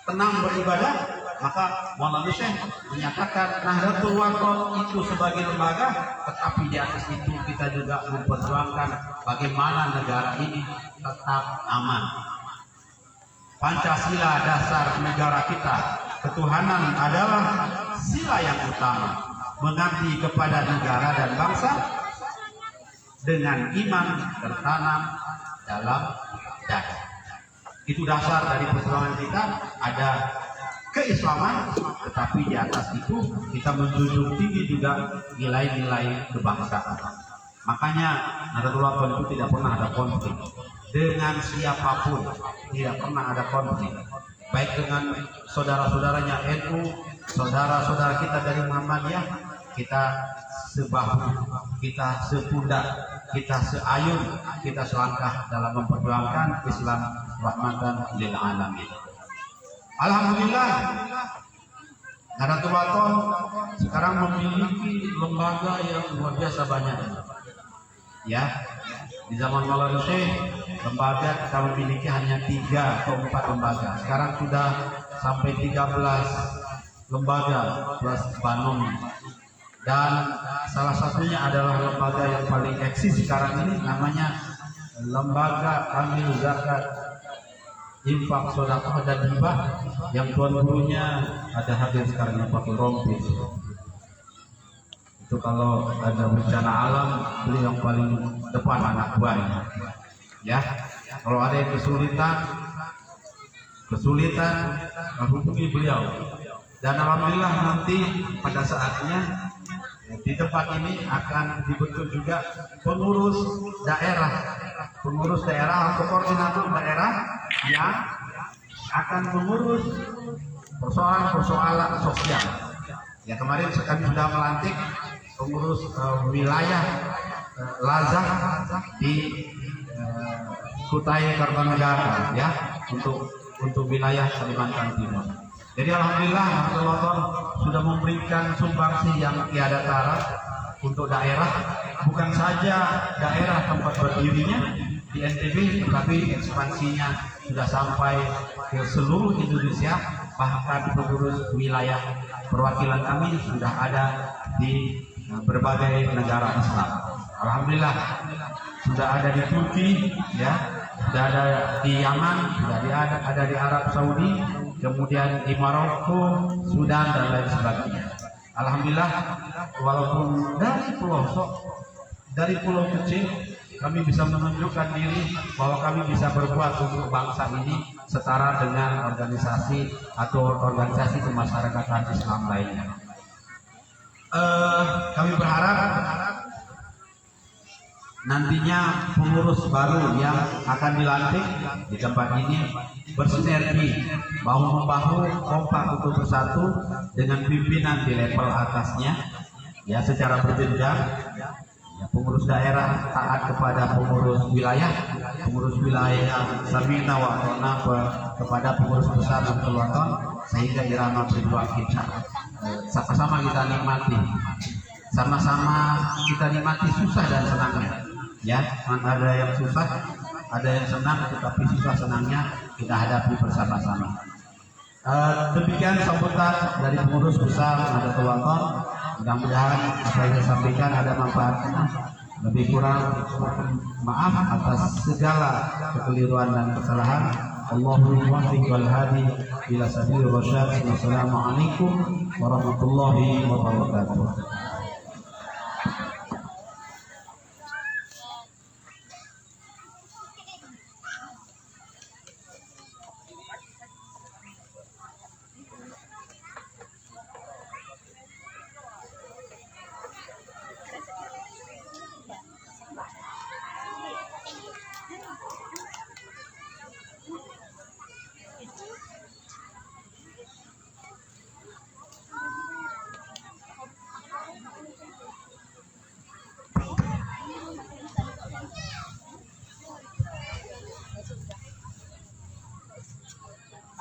tenang beribadah. Maka Maulana Syekh menyatakan Nahdlatul Wathon itu sebagai lembaga, tetapi di atas itu kita juga memperjuangkan bagaimana negara ini tetap aman. Pancasila dasar negara kita, ketuhanan adalah sila yang utama, mengabdi kepada negara dan bangsa dengan iman tertanam dalam dada. Itu dasar dari perjuangan kita. Ada keislaman, tetapi di atas itu kita menjunjung tinggi juga nilai-nilai kebangsaan. Makanya Nahdlatul Wathon itu tidak pernah ada konflik dengan siapapun, tidak pernah ada konflik, baik dengan saudara-saudaranya NU, saudara-saudara kita dari Muhammadiyah, kita sebahu, kita sepundak, kita seayun, kita selangkah dalam memperjuangkan Islam rahmatan lil alamin. Alhamdulillah, Nahdlatul Wathon sekarang memiliki lembaga yang luar biasa banyak. Ya, di zaman Maulana Syekh lembaga kita memiliki hanya 3 atau 4 lembaga. Sekarang sudah sampai 13 lembaga plus Banom. Dan salah satunya adalah lembaga yang paling eksis sekarang ini, namanya Lembaga Amil Zakat Infak Sedekah dan Hibah, yang tuan gurunya ada hadir sekarang yang pakai rompi. Itu kalau ada bencana alam, beliau yang paling depan anak buahnya. Ya, kalau ada yang kesulitan hubungi beliau. Dan alhamdulillah nanti pada saatnya di tempat ini akan dibentuk juga pengurus daerah atau koordinator daerah yang akan mengurus persoalan sosial. Ya, kemarin kami sudah melantik pengurus wilayah Lazah di Kutai Kartanegara, ya, untuk wilayah Kalimantan Timur. Jadi alhamdulillah Nahdlatul Wathon sudah memberikan sumbangsi yang tiada tara untuk daerah, bukan saja daerah tempat berdirinya di NTB, tetapi ekspansinya sudah sampai ke seluruh Indonesia, bahkan pengurus wilayah perwakilan kami sudah ada di berbagai negara Islam. Alhamdulillah sudah ada di Turki, ya, sudah ada di Yaman, sudah ada di Arab Saudi, kemudian di Maroko, Sudan dan lain sebagainya. Alhamdulillah, walaupun dari pulau kecil, kami bisa menunjukkan diri bahwa kami bisa berbuat untuk bangsa ini setara dengan organisasi atau organisasi kemasyarakatan Islam lainnya. Kami berharap nantinya pengurus baru yang akan dilantik di tempat ini bersinergi, bahu-membahu, kompak untuk bersatu dengan pimpinan di level atasnya, ya, secara berjenjang. Ya, pengurus daerah taat kepada pengurus wilayah samina wa atona kepada pengurus besar Nahdlatul Wathon, sehingga irama berjuang kita sama-sama kita nikmati, sama-sama kita nikmati susah dan senangnya. Ya, ada yang susah, ada yang senang, tetapi susah senangnya kita hadapi bersama-sama. Demikian sambutan dari pengurus besar Nahdlatul Wathon. Mudah-mudahan apa yang saya sampaikan ada manfaatnya. Lebih kurang maaf atas segala kekeliruan dan kesalahan. Allahumma waffiq wal hadi ila sabilir rasyad. Wassalamualaikum warahmatullahi wabarakatuh.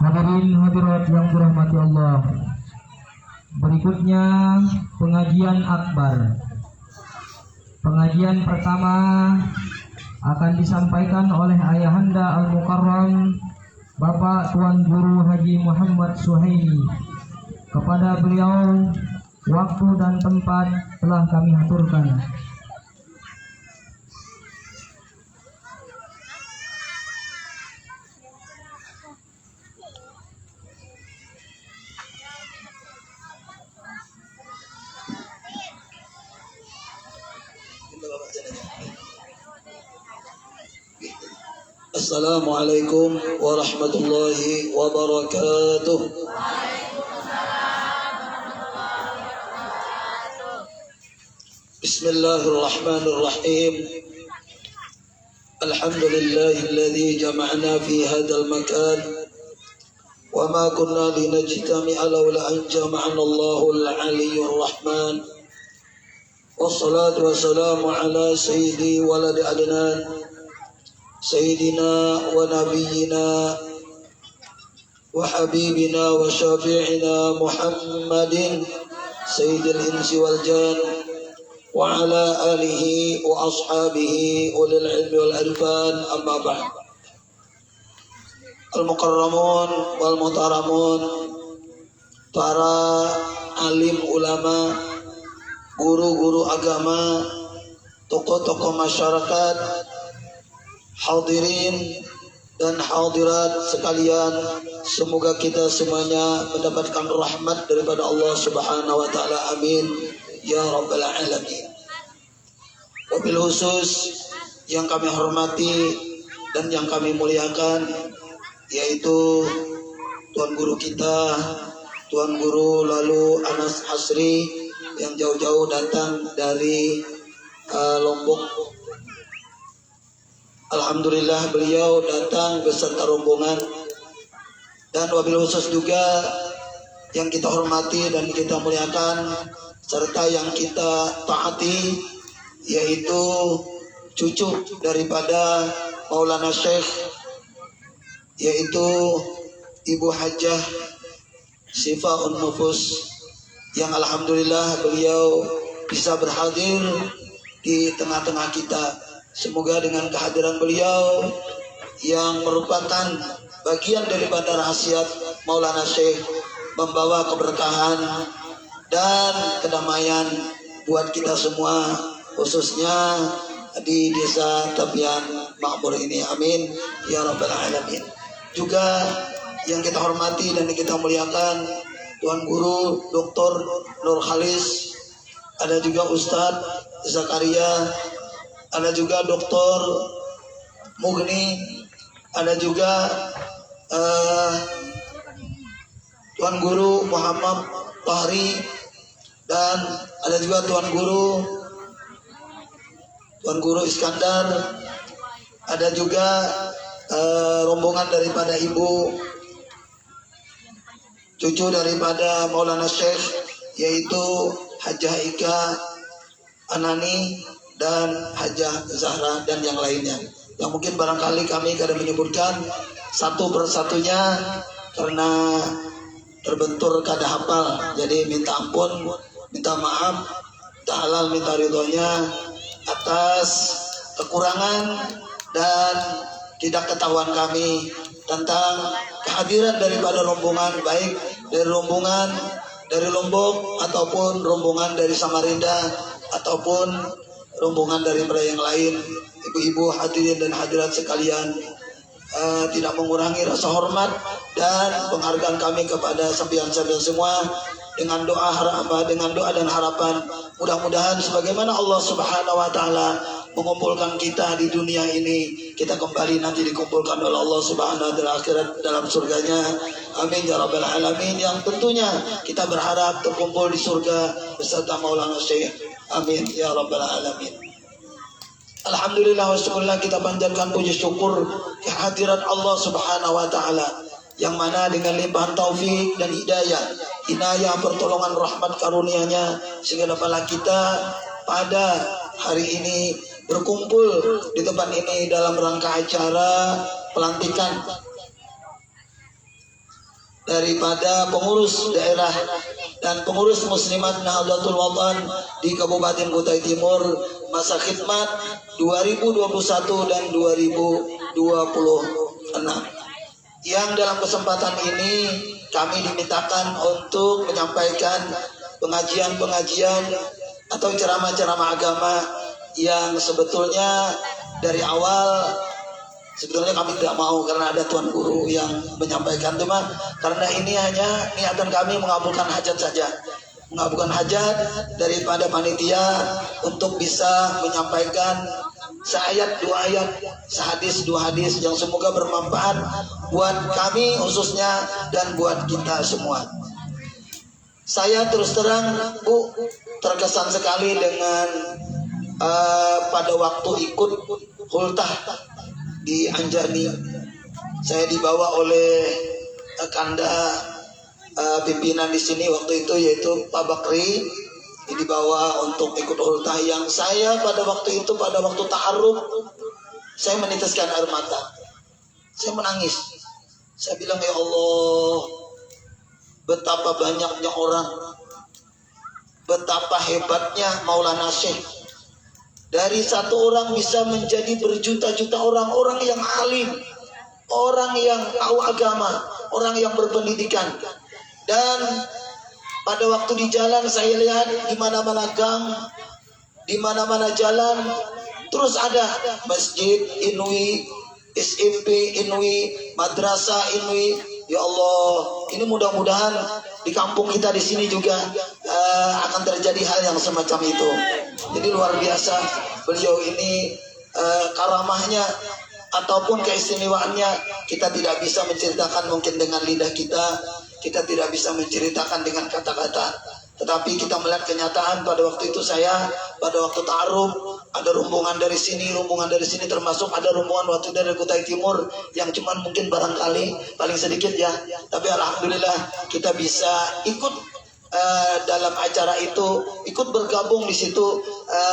Hadirin hadirat yang dirahmati Allah, berikutnya pengajian akbar. Pengajian pertama akan disampaikan oleh Ayahanda Al-Mukarram Bapak Tuan Guru Haji Muhammad Suhaimi. Kepada beliau waktu dan tempat telah kami aturkan. Assalamualaikum warahmatullahi wabarakatuh. Bismillahirrahmanirrahim. Alhamdulillahilladzi jama'na fi hadzal makan wa ma kunna linajtami'a laula an jama'ana Allahul 'aliyyur rahman. والصلاة والسلام على سيدي ولد عدنان سيدنا ونبينا وحبيبنا وشفيعنا محمد سيد الإنس والجان وعلى آله وأصحابه أولي العلم والعرفان أما بعد. Al-Mukarramun wal Muhtaramun, para alim ulama, guru-guru agama, tokoh-tokoh masyarakat, hadirin dan hadirat sekalian, semoga kita semuanya mendapatkan rahmat daripada Allah Subhanahu wa taala. Amin ya rabbal alamin. Wabil khusus yang kami hormati dan yang kami muliakan, yaitu Tuan Guru kita, Tuan Guru lalu Anas Asri yang jauh-jauh datang dari Lombok. Alhamdulillah beliau datang beserta rombongan. Dan wabil khusus juga yang kita hormati dan kita muliakan serta yang kita taati, yaitu cucu daripada Maulana Syekh, yaitu Ibu Hajjah Sifaun Nufus, yang alhamdulillah beliau bisa berhadir di tengah-tengah kita. Semoga dengan kehadiran beliau yang merupakan bagian daripada rahasia Maulana Syekh membawa keberkahan dan kedamaian buat kita semua, khususnya di desa Tapian Makmur ini. Amin ya rabbal alamin. Juga yang kita hormati dan kita muliakan Tuan Guru Dr. Nur Khalis, ada juga Ustadz Zakaria, ada juga Dr. Mugni, ada juga Tuan Guru Muhammad Tahri, dan ada juga Tuan Guru Iskandar, ada juga rombongan daripada Ibu cucu daripada Maulana Syekh, yaitu Hajjah Ika Anani dan Hajjah Zahra dan yang lainnya, yang mungkin barangkali kami kadang menyebutkan satu persatunya karena terbentur kada hafal, jadi minta ampun, minta maaf, minta halal, minta ridhonya atas kekurangan dan tidak ketahuan kami tentang kehadiran daripada rombongan, baik dari rombongan dari Lombok ataupun rombongan dari Samarinda ataupun rombongan dari yang lain. Ibu-ibu hadirin dan hadirat sekalian, tidak mengurangi rasa hormat dan penghargaan kami kepada sampean-sampean semua dengan doa dan harapan mudah-mudahan sebagaimana Allah Subhanahu wa taala mengumpulkan kita di dunia ini, kita kembali nanti dikumpulkan oleh Allah Subhanahu wa taala akhirat dalam surganya. Amin ya rabbal alamin. Yang tentunya kita berharap terkumpul di surga beserta Maulana Syekh. Amin ya rabbal alamin. Alhamdulillah wa syukurlah, kita panjatkan puji syukur kehadiran Allah Subhanahu wa taala, yang mana dengan limpahan taufik dan hidayah, inayah, pertolongan, rahmat karunia-Nya, sehingga dapatlah kita pada hari ini berkumpul di tempat ini dalam rangka acara pelantikan daripada pengurus daerah dan pengurus Muslimat Nahdlatul Watan di Kabupaten Kutai Timur masa khidmat 2021 dan 2026, yang dalam kesempatan ini kami dimintakan untuk menyampaikan pengajian-pengajian atau ceramah-ceramah agama yang sebetulnya dari awal sebetulnya kami tidak mau karena ada Tuan Guru yang menyampaikan, cuma karena ini hanya niatan kami mengabulkan hajat saja, mengabulkan hajat daripada panitia untuk bisa menyampaikan seayat dua ayat, sehadis dua hadis yang semoga bermanfaat buat kami khususnya dan buat kita semua. Saya terus terang Bu terkesan sekali dengan pada waktu ikut hultah di Anjani, saya dibawa oleh kanda pimpinan di sini waktu itu, yaitu Pak Bakri dibawa untuk ikut ultah yang saya pada waktu ta'aruf, saya menitiskan air mata. Saya menangis. Saya bilang, ya Allah, betapa banyaknya orang, betapa hebatnya Maulana Syekh. Dari satu orang bisa menjadi berjuta-juta orang yang alim, orang yang tahu agama, orang yang berpendidikan. Dan pada waktu di jalan saya lihat di mana-mana gang, di mana-mana jalan, terus ada masjid Inui, SMP Inui, madrasah Inui. Ya Allah, ini mudah-mudahan di kampung kita di sini juga akan terjadi hal yang semacam itu. Jadi luar biasa beliau ini, karamahnya ataupun keistimewaannya kita tidak bisa menceritakan mungkin dengan lidah kita tidak bisa menceritakan dengan kata-kata. Tetapi kita melihat kenyataan pada waktu itu saya, pada waktu ta'aruf, ada rombongan dari sini, termasuk ada rombongan waktu dari Kutai Timur yang cuman mungkin barangkali paling sedikit ya. Tapi alhamdulillah kita bisa ikut dalam acara itu, ikut bergabung di situ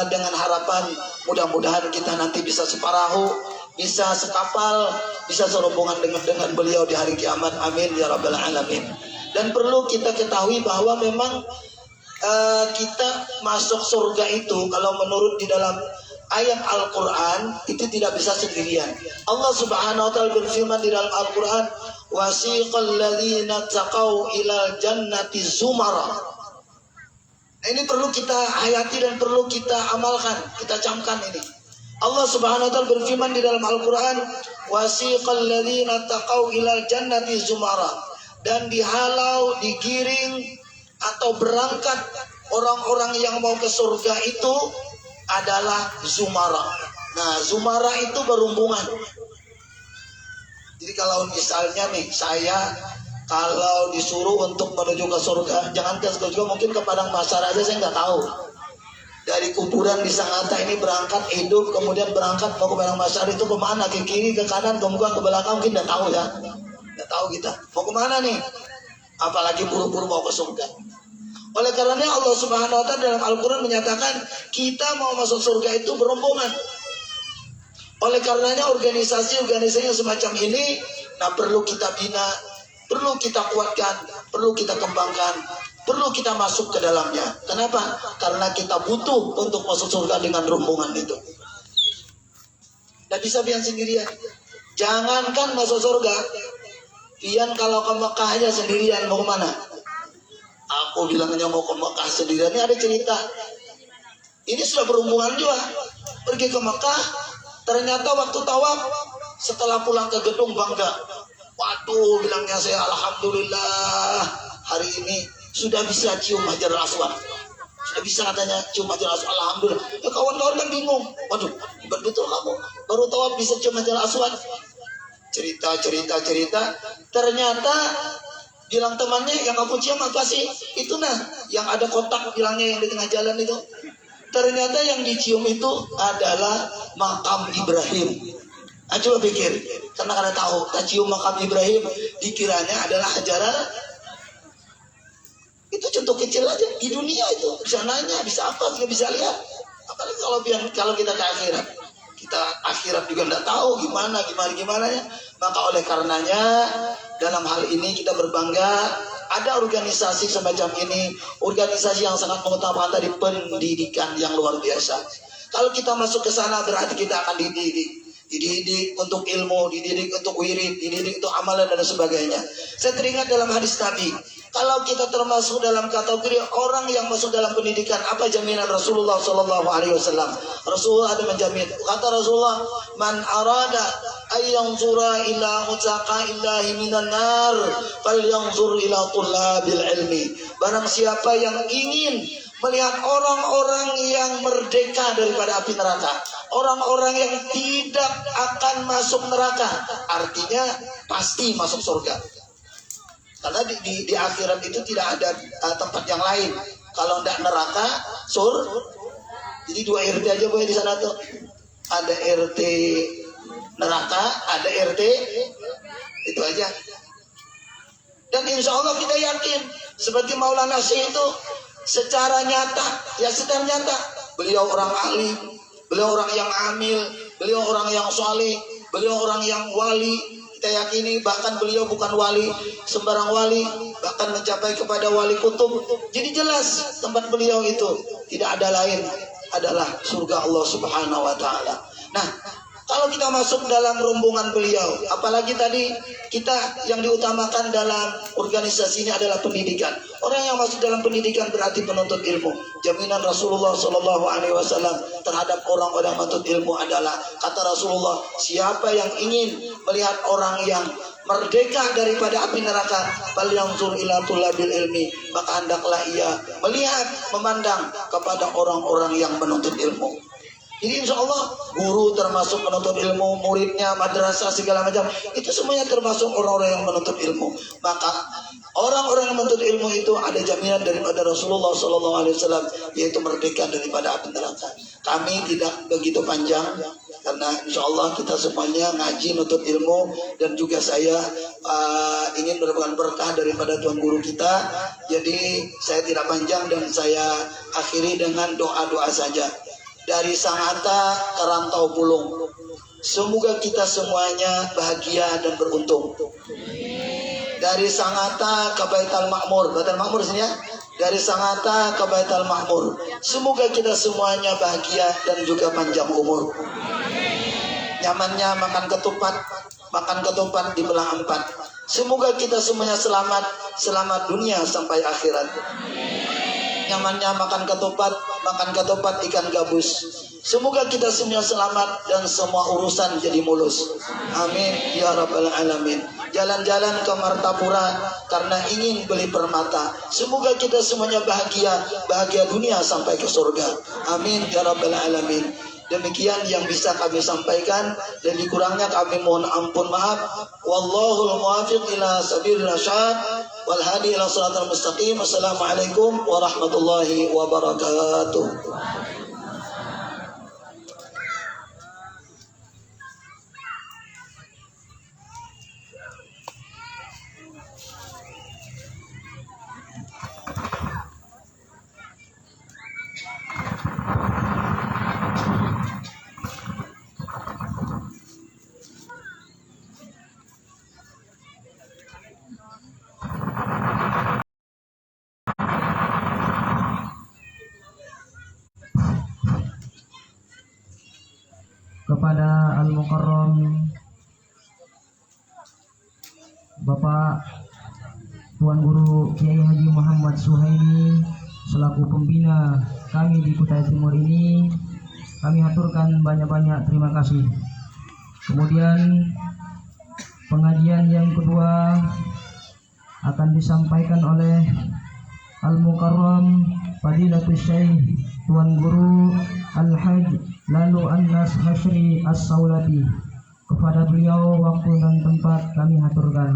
dengan harapan mudah-mudahan kita nanti bisa separahu, bisa sekapal, bisa serombongan dengan beliau di hari kiamat. Amin ya rabbal alamin. Dan perlu kita ketahui bahwa memang kita masuk surga itu kalau menurut di dalam ayat Al-Quran itu tidak bisa sendirian. Allah Subhanahu wa ta'ala berfirman di dalam Al-Quran, wasiqal ladzina taqau ilal jannati zumara. Nah, ini perlu kita hayati dan perlu kita amalkan, kita camkan ini. Allah Subhanahu wa ta'ala berfirman di dalam Al-Quran, wasiqal ladzina taqau ilal jannati zumara. Dan dihalau, digiring atau berangkat orang-orang yang mau ke surga itu adalah zumara. Nah, zumara itu berumbungan. Jadi kalau misalnya nih saya kalau disuruh untuk menuju ke surga, jangan ke surga, mungkin ke padang mahsyar aja saya nggak tahu. Dari kuburan di Sangatta ini berangkat hidup, kemudian berangkat mau ke padang mahsyar itu kemana? Ke kiri, ke kanan, ke belakang, mungkin nggak tahu ya. Nggak tahu kita mau kemana nih. Apalagi buru-buru mau ke surga. Oleh karenanya Allah Subhanahu wa ta'ala dalam Al-Quran menyatakan kita mau masuk surga itu berombongan. Oleh karenanya organisasi-organisasi yang semacam ini perlu kita bina, perlu kita kuatkan, perlu kita kembangkan, perlu kita masuk ke dalamnya. Kenapa? Karena kita butuh untuk masuk surga dengan rombongan itu. Tidak bisa pian sendirian. Jangankan masuk surga, pian kalau ke Mekah aja sendirian mau kemana? Aku bilangnya mau ke Mekah sendirian. Ini ada cerita. Ini sudah berhubungan juga. Pergi ke Mekah, ternyata waktu tawaf, setelah pulang ke gedung bangga. Waduh, bilangnya saya alhamdulillah hari ini sudah bisa cium Hajar Aswad. Sudah bisa katanya cium Hajar Aswad. Alhamdulillah. Ya kawan-kawan kan bingung. Waduh, betul kamu baru tawaf bisa cium Hajar Aswad. Cerita. Ternyata bilang temannya, yang kamu cium apa sih? Itu yang ada kotak bilangnya yang di tengah jalan itu. Ternyata yang dicium itu adalah makam Ibrahim. Nah, coba pikir, karena tahu, cium makam Ibrahim, dikiranya adalah Hajar. Itu contoh kecil aja di dunia itu. Bisa nanya, bisa apa, juga bisa lihat. Apalagi kalau kita ke akhirat. Kita akhirat juga tidak tahu gimana ya. Maka oleh karenanya dalam hal ini kita berbangga ada organisasi semacam ini, organisasi yang sangat mengutamakan tadi pendidikan yang luar biasa. Kalau kita masuk ke sana berarti kita akan dididik untuk ilmu, dididik untuk wirid, dididik untuk amalan dan sebagainya. Saya teringat dalam hadis Nabi, kalau kita termasuk dalam kategori orang yang masuk dalam pendidikan, apa jaminan Rasulullah SAW? Rasulullah ada menjamin. Kata Rasulullah, man arada ayyanzura ila mutaqaillahi minan nar, falyanzur ila tullabil ilmi. Barang siapa yang ingin melihat orang-orang yang merdeka daripada api neraka, orang-orang yang tidak akan masuk neraka, artinya pasti masuk surga. Karena di akhirat itu tidak ada tempat yang lain. Kalau tidak neraka, jadi 2 RT aja boleh di sana tuh. Ada RT neraka, ada RT itu aja. Dan insya Allah kita yakin seperti Maulana Syekh itu secara nyata, secara nyata beliau orang alim, beliau orang yang amil, beliau orang yang soleh, beliau orang yang wali. Kita yakini bahkan beliau bukan wali sembarang wali, bahkan mencapai kepada wali kutub. Jadi jelas tempat beliau itu tidak ada lain adalah surga Allah Subhanahu wa taala. Nah, kalau kita masuk dalam rombongan beliau, apalagi tadi kita yang diutamakan dalam organisasi ini adalah pendidikan. Orang yang masuk dalam pendidikan berarti penuntut ilmu. Jaminan Rasulullah Shallallahu Alaihi Wasallam terhadap orang-orang menuntut ilmu adalah, kata Rasulullah, siapa yang ingin melihat orang yang merdeka daripada api neraka, falyanzur ila tulabil ilmi, maka hendaklah ia melihat, memandang kepada orang-orang yang menuntut ilmu. Jadi insya Allah guru termasuk menuntut ilmu, muridnya, madrasah segala macam itu semuanya termasuk orang-orang yang menuntut ilmu. Maka orang-orang yang menuntut ilmu itu ada jaminan daripada Rasulullah SAW, yaitu merdeka daripada api neraka. Kami tidak begitu panjang karena insya Allah kita semuanya ngaji nuntut ilmu, dan juga saya ingin mendapatkan berkah daripada Tuhan Guru kita. Jadi saya tidak panjang dan saya akhiri dengan doa-doa saja. Dari Sangatta ke Rantau Pulung, semoga kita semuanya bahagia dan beruntung. Dari Sangatta ke Baitul Ma'mur, Baitul Ma'mur sini ya. Dari Sangatta ke Baitul Ma'mur, semoga kita semuanya bahagia dan juga panjang umur. Nyamannya makan ketupat dibelah 4. Semoga kita semuanya selamat dunia sampai akhirat. Nyamannya makan ketupat ikan gabus. Semoga kita semua selamat dan semua urusan jadi mulus. Amin ya rabbal alamin. Jalan-jalan ke Martapura karena ingin beli permata. Semoga kita semuanya bahagia dunia sampai ke surga. Amin ya rabbal alamin. Demikian yang bisa kami sampaikan, dan dikurangnya kami mohon ampun maaf. Wallahul muwaffiq ila sabilil rasyad wal hadi ila shiratal mustaqim. Assalamualaikum warahmatullahi wabarakatuh. Kepada Al-Mukarram Bapak Tuan Guru Kiai Haji Muhammad Suhaimi selaku pembina kami di Kutai Timur ini, kami haturkan banyak-banyak terima kasih. Kemudian pengajian yang kedua akan disampaikan oleh Al-Mukarram Fadilatul Syekh Tuan Guru Al-Hajj Lalu Anas Hashri As-Saulati. Kepada beliau waktu dan tempat kami haturkan.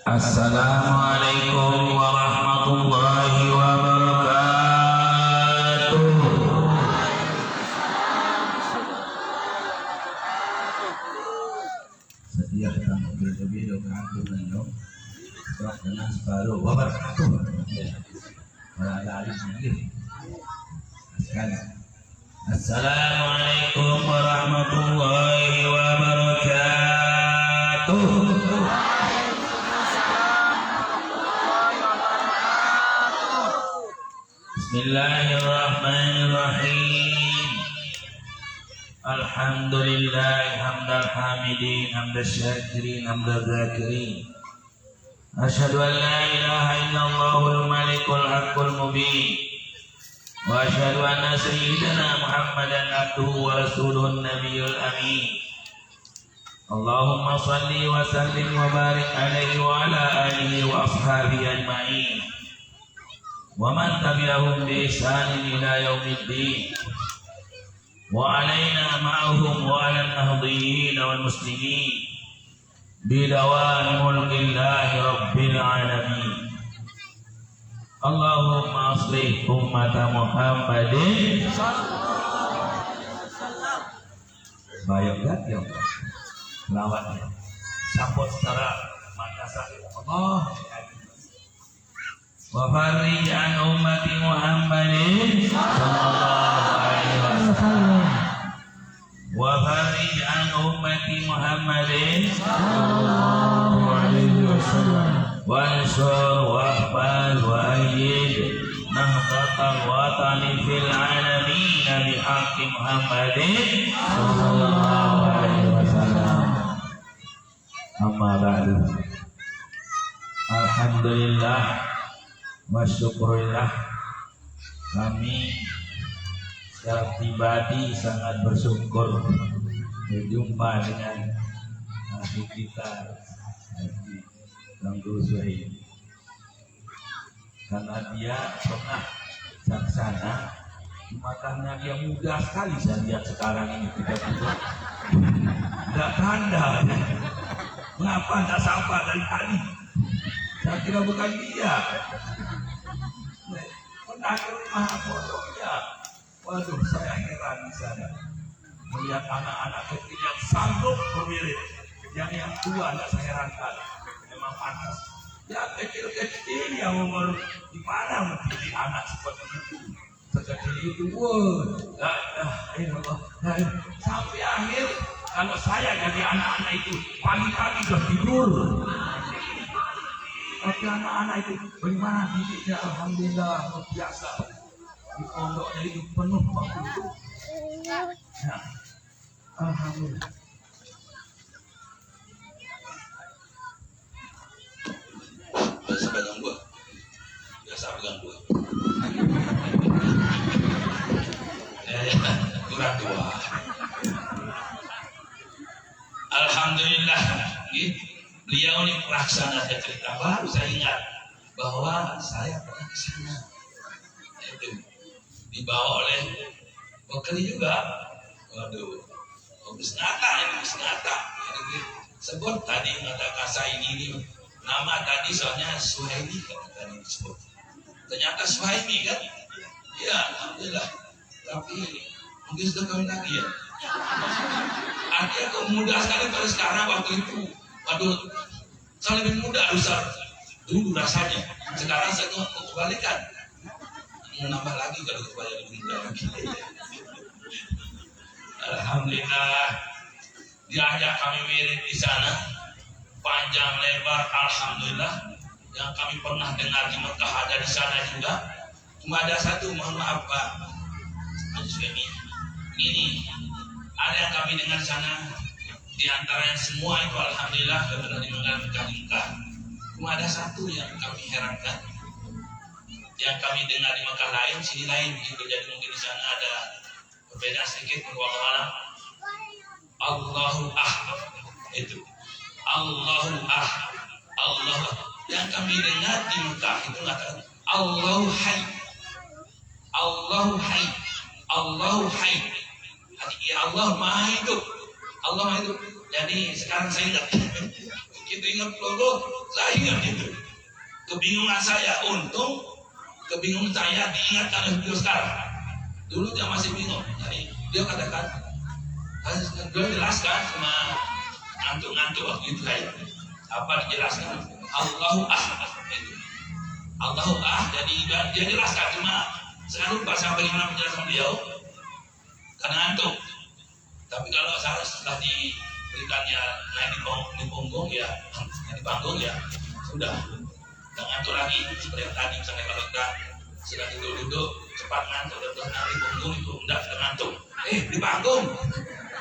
Assalamualaikum warahmatullahi wabarakatuh. Setiap tamu berbeda kantor dan roh dengan separuh wabarakatuh. Malah lagi sekali. Assalamualaikum warahmatullahi wabarakatuh. Bismillahirrahmanirrahim. Alhamdulillah hamdal hamidin hamdal syakirin hamdal zakirin. Asyhadu an la ilaha illallahul malikul haqqul mubin. Wa asyhadu anna sayyidana Muhammadan abduhu wa rasuluhun nabiyul amin. Allahumma salli wa sallim wa barik alaihi wa ala alihi wa ashabihi ajma'in. Wa man tabi'ahum bi ihsanin ila yaumiddin. وعلينا معهم وعلى النهضيين والمسلمين بدوام ملك الله رب العالمين. اللهم أصلح أمة محمد. Bayang kan ya lawannya sambut secara makassar Allah wa farij an ummati Muhammadin sallallahu alaihi wasallam wa farij an ummati Muhammadin sallallahu alaihi wasallam wansur wahfaz wa ayyid nahdatal watani fil alamin bihaqqi Muhammadin sallallahu alaihi wasallam. Amma ba'du. Alhamdulillah wa syukurillah, kami secara pribadi sangat bersyukur berjumpa dengan ahli kita Haji Abdul Suhaimi, karena dia pernah saksana, makanya dia mudah sekali. Saya lihat sekarang ini tiba-tiba nggak tanda, mengapa nggak sapa dari tadi? Saya kira bukan dia. Pernah ke rumah fotonya, waduh saya heran di sana melihat anak-anak kecil yang sanggup memilih, yang tua nggak saya herankan, memang pantas. Yang kecil-kecil yang umur di mana memilih anak seperti itu, sekecil itu, sampai akhir. Kalau saya jadi anak-anak itu pagi-pagi sudah tidur, tapi anak-anak itu bagaimana didiknya? Alhamdulillah luar biasa. Di pondoknya itu penuh waktu itu. Nah, alhamdulillah. Biasa pegang gua. Biasa pegang gua. Kurang dua. Alhamdulillah, beliau ini pelaksana. Ada cerita baru saya ingat bahwa saya pernah ke sana. Itu dibawa oleh Bokali juga. Waduh, Bisnata ini Bisnata. Jadi sebut tadi mengatakan saya ini nama tadi soalnya Suhaimi kan tadi disebut. Ternyata Suhaimi kan? Ya, alhamdulillah. Tapi mungkin sudah kawin lagi ya. Artinya kok muda sekali pada sekarang. Waktu itu, waduh, saya lebih muda dulu rasanya. Sekarang saya mau kembalikan, mau nambah lagi kalau kembali lebih muda lagi. Alhamdulillah, diajak kami wirid di sana, panjang lebar. Alhamdulillah, yang kami pernah dengar di Mekah ada di sana juga. Cuma ada satu, mohon maaf Pak Haji Suhaimi, ini ada yang kami dengar sana. Di antara yang semua itu alhamdulillah sudah dimenangkan nikah. Cuma ada satu yang kami herankan, yang kami dengar di Mekah lain, sini lain begitu. Jadi mungkin di sana ada perbedaan sedikit. Wallahu a'lam. Allahu Ahad, itu Allahu Ahad, Allah. Yang kami dengar di Mekah itu mengatakan Allahu Hayy, Allahu Hayy, Allahu Hayy. Ya Allah Maha Hidup, Allah Maha Hidup. Jadi sekarang saya ingat, kita ingat dulu, saya ingat itu. Kebingungan saya, untung kebingungan saya diingatkan oleh beliau sekarang. Dulu dia masih bingung. Jadi dia katakan, dia jelaskan sama ngantuk-ngantuk waktu itu saya. Apa dijelaskan? Allahu Ahad itu. Allahu Ahad. Jadi dia jelaskan, cuma saya lupa saya bagaimana penjelasan beliau karena ngantuk. Tapi kalau saya setelah diberikannya naik di punggung ya, di panggung ya sudah, tidak ngantuk lagi seperti yang tadi. Misalnya kalau kita sedang duduk-duduk cepat ngantuk, terus naik di punggung itu tidak ngantuk.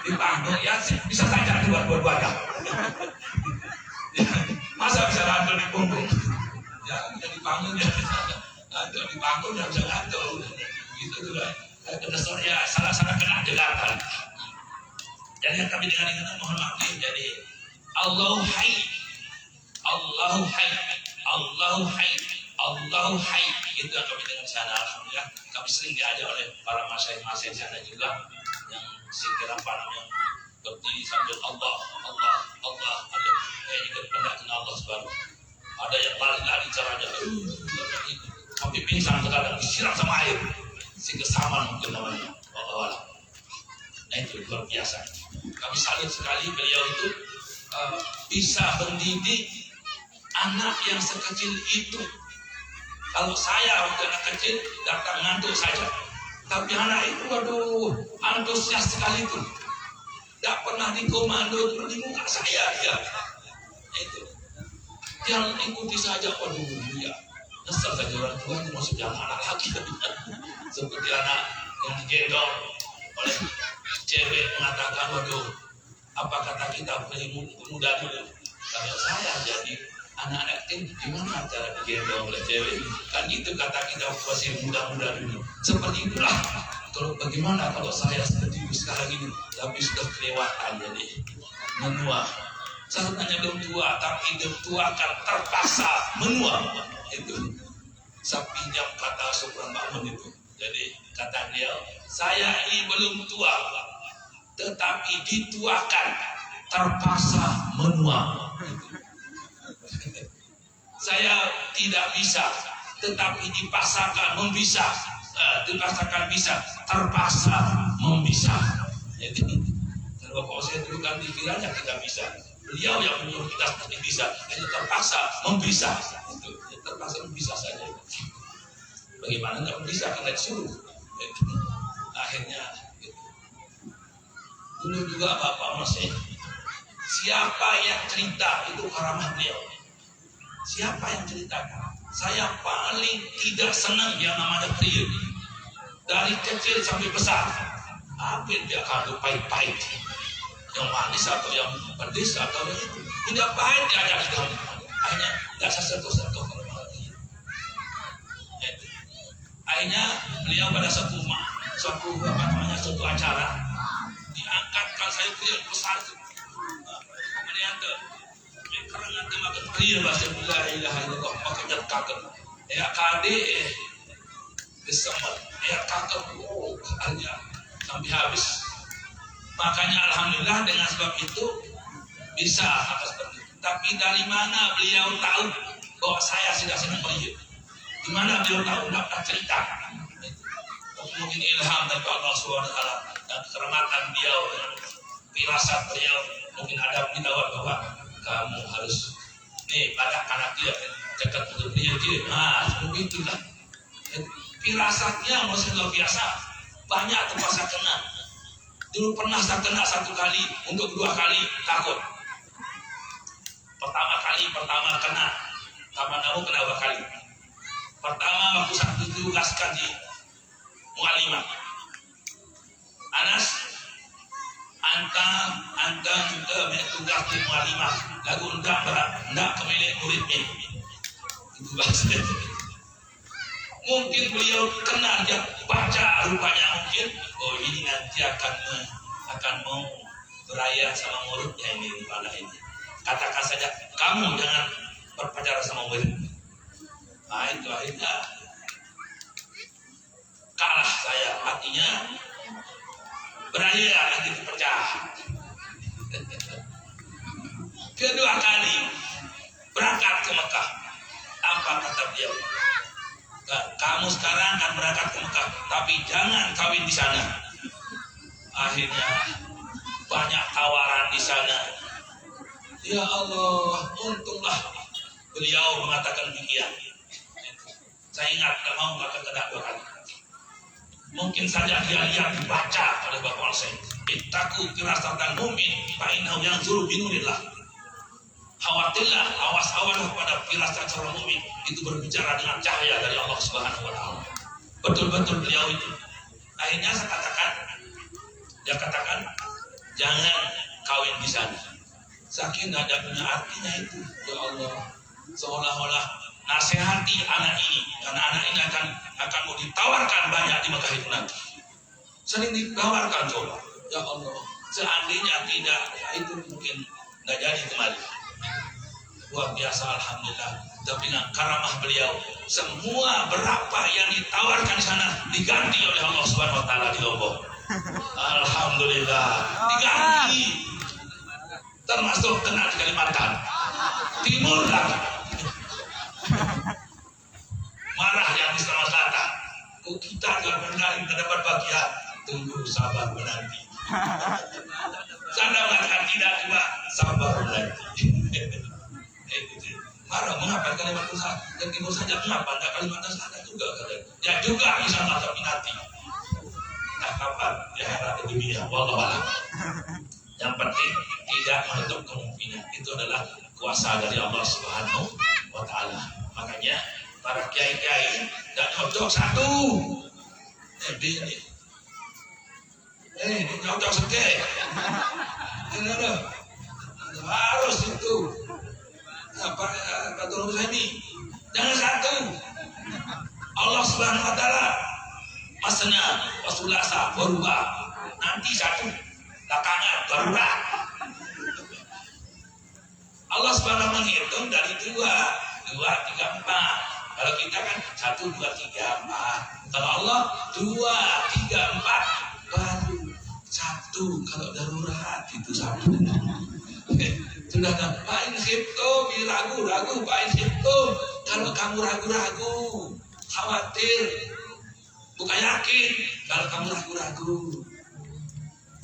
Di panggung ya bisa saja dua-duanya. Masa bisa ngantuk di punggung? Ya di panggung ya ngantuk, di panggung ya bisa ngantuk. Gitu juga. Ya salah-salah kena dengarkan. Jadi yang kami dengar mohon maaf. Jadi Allahu Hayy, Allahu Hayy, Allahu Hayy, Allahu Hayy. Itu yang kami dengar di sana. Alhamdulillah kami sering diajak oleh para masyayikh di sana juga. yang zikir apa namanya berdiri sambil Allah ada ikut pendekatan Allah subhanahu. Ada yang lari-lari caranya sampai pingsan terkadang disiram sama air sehingga sama mungkin namanya Allah. Nah itu luar biasa. Kami salut sekali beliau itu bisa mendidik anak yang sekecil itu. Kalau saya waktu anak kecil datang ngantuk saja, tapi anak itu waduh antusias sekali itu. Tidak pernah dikomando di muka saya dia. Itu dia ikuti saja, waduh dia nyesel saja orang tua itu masuk yang anak lagi. Seperti anak yang digendong oleh cewek mengatakan, waduh apa kata kita muda dulu. Kalau saya jadi anak-anak kecil gimana cara digendong oleh cewek, kan itu kata kita masih muda-muda dulu. Seperti itulah kalau bagaimana kalau saya seperti sekarang ini tapi sudah kelewatan jadi menua. Saya hanya belum tua tapi tua akan terpaksa menua. Itu saya pinjam kata Supran Bakmun itu. Jadi kata dia, saya ini belum tua tetapi dituakan terpaksa menua. Saya tidak bisa tetapi dipaksakan membisa, dipaksakan bisa terpaksa membisa. Jadi kalau bapak saya dulu kan pikirannya kita bisa, beliau yang menyuruh kita seperti bisa, hanya terpaksa membisa. Itu terpaksa membisa saja. Bagaimana nggak bisa karena disuruh. Akhirnya dulu juga bapak masih siapa yang cerita itu karamah beliau. Siapa yang ceritakan? Saya paling tidak senang yang namanya kriuk. Dari kecil sampai besar, hampir dia kandung pahit-pahit. Yang manis atau yang pedas atau yang itu. Tidak pahit diajak kita. Akhirnya tidak sesentuh-sentuh. Akhirnya beliau pada satu acara diangkatkan saya kriuk besar itu. Kemudian karena makan pria bahasa la ilaha illallah makanya kakek ya kade bersama ya kakek hanya sampai habis. Makanya alhamdulillah dengan sebab itu bisa atas seperti itu. Tapi dari mana beliau tahu bahwa saya sudah senang beliau? Di mana beliau tahu? Dapat cerita. Mungkin ilham dari Allah SWT dan kekeramasan beliau, firasat beliau mungkin ada beritahuan bahwa kamu harus nih pada anak dia dekat untuk dia. Begitulah firasatnya masih luar biasa. Banyak tempat saya kena. Dulu pernah saya kena satu kali, untuk dua kali takut. Pertama kena, sama kamu kena dua kali. Pertama waktu saya ditugaskan di Mualimah, Anas antang juga tugas di Mualimah lagu enggak pemilik muridnya. Itu bahasa. Mungkin beliau kenal, dia baca rupanya mungkin ini nanti akan mau beraya sama muridnya ini rupanya ini. Katakan saja kamu jangan berpacaran sama murid. Nah itu akhirnya kalah saya, artinya beraya nanti dipecah. Kedua kali berangkat ke Mekah, apa kata beliau? Kamu sekarang akan berangkat ke Mekah, tapi jangan kawin di sana. Akhirnya banyak tawaran di sana. Ya Allah, untunglah beliau mengatakan demikian. Saya ingat kalau mau akan kena dua kali. Mungkin saja dia lihat dibaca oleh Bapak Al-Sain. Ittaqu firasatan mu'min fa innahu yanzuru binurillah. Khawatirlah, awas-awas pada firasat seorang mukmin itu berbicara dengan cahaya dari Allah Subhanahu wa taala. Betul-betul beliau itu. Akhirnya dia katakan jangan kawin di sana. Saking ada punya artinya itu. Ya Allah, seolah-olah nasihati anak ini, karena anak ini akan mau ditawarkan banyak di Mekah itu nanti. Sering ditawarkan coba. Ya Allah, seandainya tidak, itu mungkin nggak jadi kembali. Luar biasa alhamdulillah. Tapi dengan karamah beliau, semua berapa yang ditawarkan di sana diganti oleh Allah Subhanahu wa taala di Lombok. Alhamdulillah diganti, termasuk kena di Kalimantan Timur lagi. Marah yang di Selatan. Kok kita jangan mencari mendapat bagian? Tunggu, sabar menanti. Sana mengatakan tidak juga, sabar menanti. Marah mengapa Kalimantan Selatan dan Timur saja, mengapa tidak Kalimantan Selatan juga? Ya juga insya Allah, tapi nanti. Nah kapan ya harap dunia, wallahualam. Yang penting tidak menutup kemungkinan, itu adalah kuasa dari Allah Subhanahu wa Ta'ala. Makanya para kiai-kiai tidak cocok satu. Ini cocok sekali. Harus itu. Kata Rasul ini jangan satu. Allah Subhanahu wa Ta'ala masna wasulasa berubah. Nanti satu belakangan berubah. Allah Subhanahu menghitung dari 2, 3, 4. Kalau kita kan 1, 2, 3, 4. Kalau Allah 2, 3, 4 baru 1. Kalau darurat itu 1. Sudah pain khifto, ragu-ragu pain khifto. Kalau kamu ragu-ragu, khawatir, bukan yakin. Kalau kamu ragu-ragu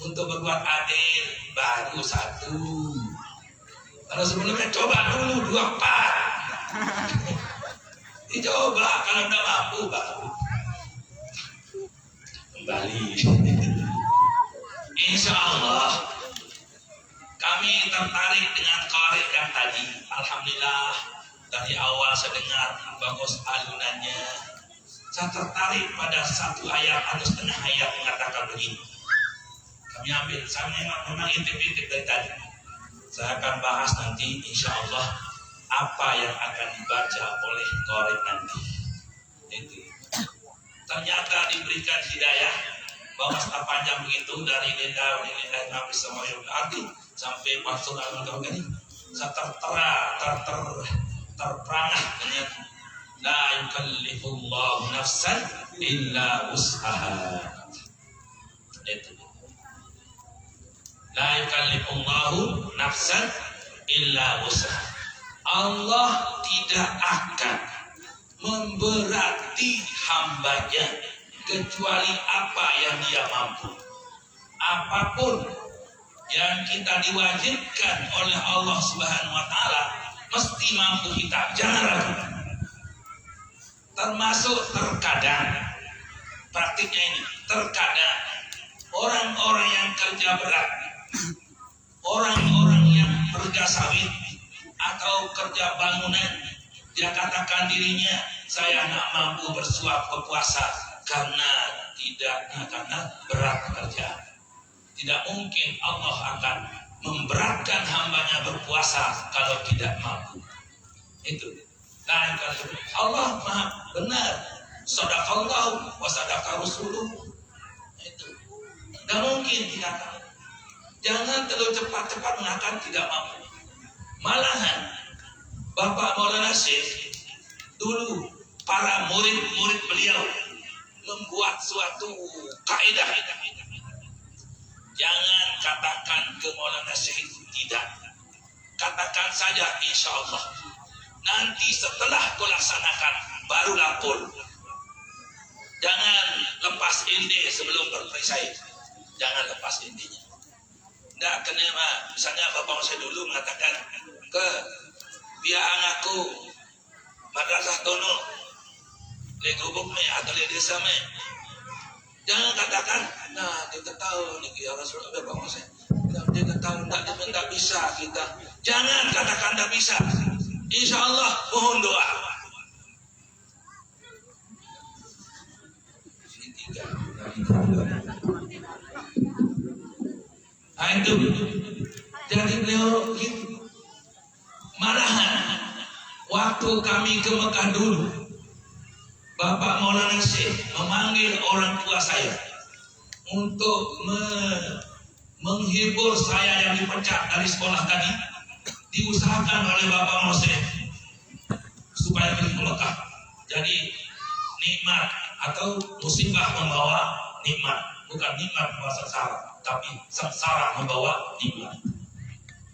untuk berbuat adil baru 1. Kalau sebelumnya coba dulu 24. Dicoba, kalau tidak mampu baru kembali. Insya Allah kami tertarik dengan korek yang tadi. Alhamdulillah dari awal saya dengar bagus alunannya. Saya tertarik pada satu ayat atau setengah ayat mengatakan begini. Kami ambil, saya memang intip-intip dari tadi. Saya akan bahas nanti insya Allah apa yang akan dibaca oleh korek nanti. Itu. Ternyata diberikan hidayah bahwa setelah panjang begitu dari lidah Nabi Sallallahu Alaihi sampai pasal al-Ghani, saya terperangah dengan la yukallifullahu nafsan illa wus'aha. Itu. La yukallifullahu nafsan illa wus'aha. Allah tidak akan memberati hambanya kecuali apa yang dia mampu. Apapun yang kita diwajibkan oleh Allah Subhanahu wa Ta'ala mesti mampu kita, jangan ragu. Termasuk terkadang, praktiknya ini, terkadang orang-orang yang kerja berat, orang-orang yang kerja sawit atau kerja bangunan, dia katakan dirinya, saya tidak mampu bersuap berpuasa karena berat pekerjaan. Tidak mungkin Allah akan memberatkan hambanya berpuasa kalau tidak mampu. Itu. Nah, Allah maha benar. Sadaqallahu wa sadaqa rasuluh. Itu. Tidak mungkin dikatakan. Jangan terlalu cepat-cepat mengatakan tidak mampu. Malahan Bapak Maulana Syekh dulu para murid-murid beliau membuat suatu kaidah. Jangan katakan ke Maulana Syekh tidak. Katakan saja insya Allah. Nanti setelah kau laksanakan baru lapor. Jangan lepas inde sebelum berperisai. Jangan lepas indenya. Tidak kena misalnya Bapak saya dulu mengatakan ke dia anakku madrasah tono le gubuk me atau le desa me. Jangan katakan, nah kita tahu nih ya Rasulullah Bapak saya. Dia tahu tidak bisa kita. Jangan katakan tidak bisa. Insya Allah mohon doa. Nah itu. Jadi beliau gitu. Malahan waktu kami ke Mekah dulu, Bapak Maulana Syekh memanggil orang tua saya untuk menghibur saya yang dipecat dari sekolah tadi. Diusahakan oleh Bapak Maulana Syekh supaya pergi ke Mekah. Jadi nikmat atau musibah membawa nikmat, bukan nikmat membawa sengsara, tapi sengsara membawa nikmat.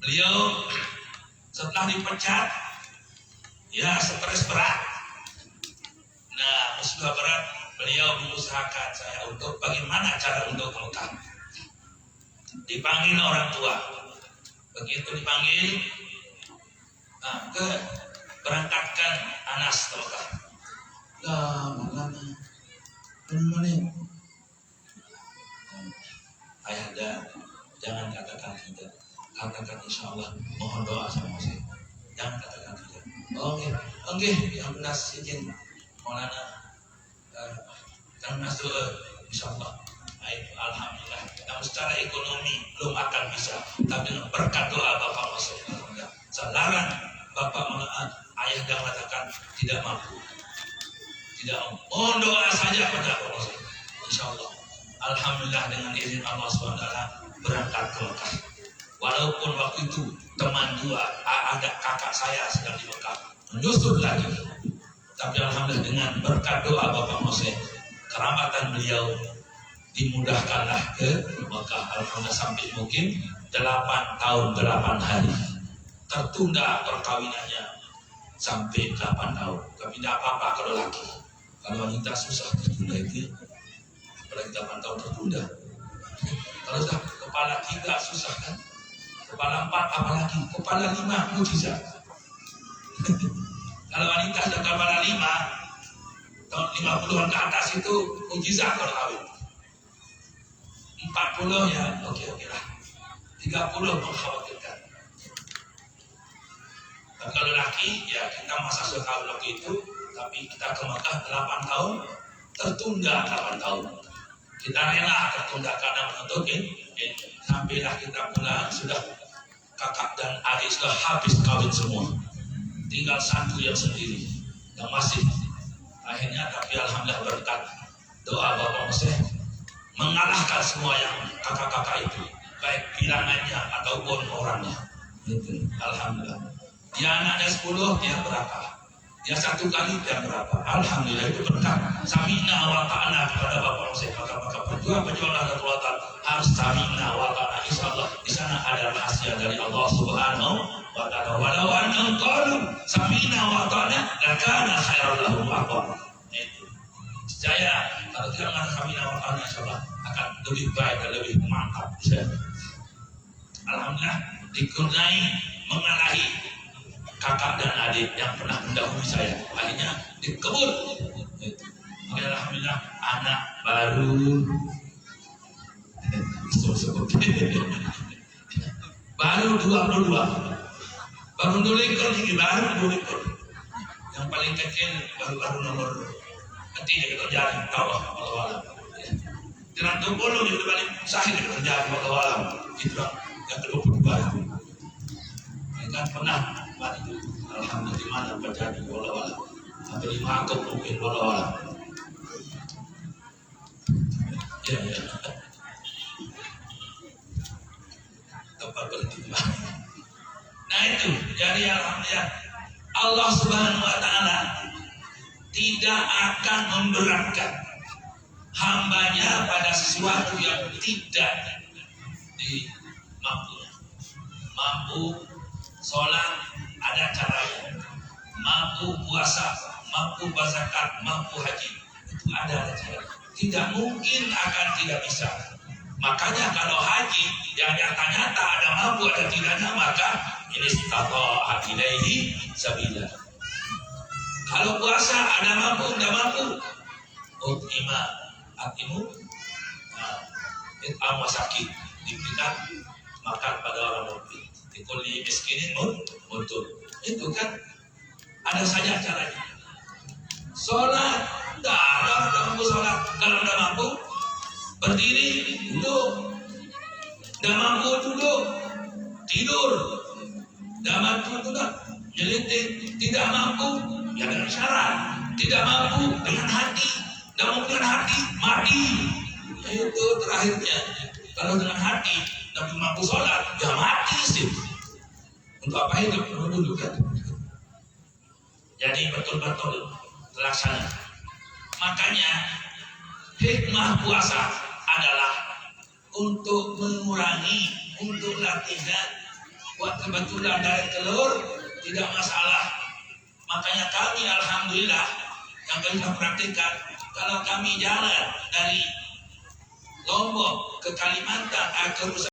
Beliau setelah dipecat, ya stres berat. Nah, musibah berat, beliau mengusahakan saya untuk bagaimana cara untuk ke Mekah. Dipanggil orang tua, begitu dipanggil, berangkatkan Anas ke Mekah. Lah, makanya, mana? Ayahanda, jangan katakan tidak. Katakan insya Allah, mohon doa sama saya. Jangan katakan tidak. Oke, yang Anas izin Maulana, yang Anas doa, insya Allah. Alhamdulillah. Namun secara ekonomi belum akan bisa, tapi dengan berkat doa Bapak Masuk. Saya larang Bapak ayah dan mengatakan tidak mampu. Tidak mampu. Mohon doa saja pada Bapak Masuk. Insya Allah. Alhamdulillah dengan izin Allah SWT berangkat ke Mekah. Walaupun waktu itu teman dua ada kakak saya sedang di Mekah menyusul lagi. Tapi alhamdulillah dengan berkat doa Bapak Masuk, kerabatan beliau dimudahkanlah ke Mekah. Alhamdulillah sampai mungkin 8 tahun 8 hari. Tertunda perkawinannya sampai 8 tahun. Tapi tidak apa-apa kalau laki. Kalau wanita susah tertunda itu. Apalagi 8 tahun tertunda. Kalau sudah kepala 3 susah kan. Kepala 4 apalagi. Kepala 5 mujizat. Kalau wanita sudah kepala 5 tahun 50-an ke atas itu mujizat kalau kawin. 40 ya oke lah. 30 mengkhawatirkan. Tapi kalau laki ya kita masa sekali waktu itu, tapi kita ke Mekah 8 tahun tertunda 8 tahun. Kita rela tertunda karena menuntut sampailah kita pulang sudah kakak dan adik sudah habis kawin semua. Tinggal satu yang sendiri yang masih. Akhirnya tapi alhamdulillah berkat doa Bapak Mesih mengalahkan semua yang kakak-kakak itu, baik bilangannya ataupun orangnya. Itu alhamdulillah. Dia anaknya 10, dia berapa? Dia 1 kali dia berapa? Alhamdulillah itu berkat. Samina wa ta'ana kepada Bapak Mesih. Maka berjuang-berjuanglah dan Allah harus samina wa ta'ana. Insyaallah di sana ada rahasia dari Allah Subhanahu wa ta'ala. Walau annahum qalu samina wa ta'ana lakana khairan lahum wa aqwam. Itu. Saya kalau tidak mengatakan samina wa ta'ana insyaallah akan lebih baik dan lebih mantap. Alhamdulillah dikurniai mengalahi kakak dan adik yang pernah mendahului saya. Akhirnya dikebut. Alhamdulillah anak baru baru 22 baru 2 ekor ini baru 2 ekor. Yang paling kecil baru nomor ketiga terjadi Allah Allah. Dengan 20 itu paling sahih terjadi Allah itu yang ke-22 itu. Kan pernah itu alhamdulillah di mana terjadi Allah atau di Makau mungkin Allah. Ya. Tempat berhenti. Nah itu jadi alhamdulillah Allah Subhanahu wa ta'ala tidak akan memberatkan hambanya pada sesuatu yang tidak dimampunya. Mampu sholat ada caranya, mampu puasa, mampu zakat, mampu haji, itu ada caranya. Tidak mungkin akan tidak bisa. Makanya kalau haji yang nyata-nyata ada mampu ada tidaknya, maka ini istata'a ilaihi sabila. Kalau puasa ada mampu tidak mampu, utima atimu it'am wasakit, diberikan makan pada orang miskin. Dikuli miskinin muntut. Itu kan ada saja caranya. Sholat tidak mampu sholat. Kalau tidak mampu berdiri duduk, tidak mampu duduk tidur, tidak mampu duduk nyelinting, tidak mampu ya dengan syarat, tidak mampu dengan hati, tidak mampu dengan hati mati. Itu terakhirnya. Kalau dengan hati tapi mampu sholat ya mati sih. Untuk apa hidup dulu kan? Jadi betul-betul terlaksana. Makanya hikmah puasa adalah untuk mengurangi, untuk latihan. Buat kebetulan dari telur tidak masalah. Makanya kami alhamdulillah yang kita praktikkan, kalau kami jalan dari Lombok ke Kalimantan ke Nusa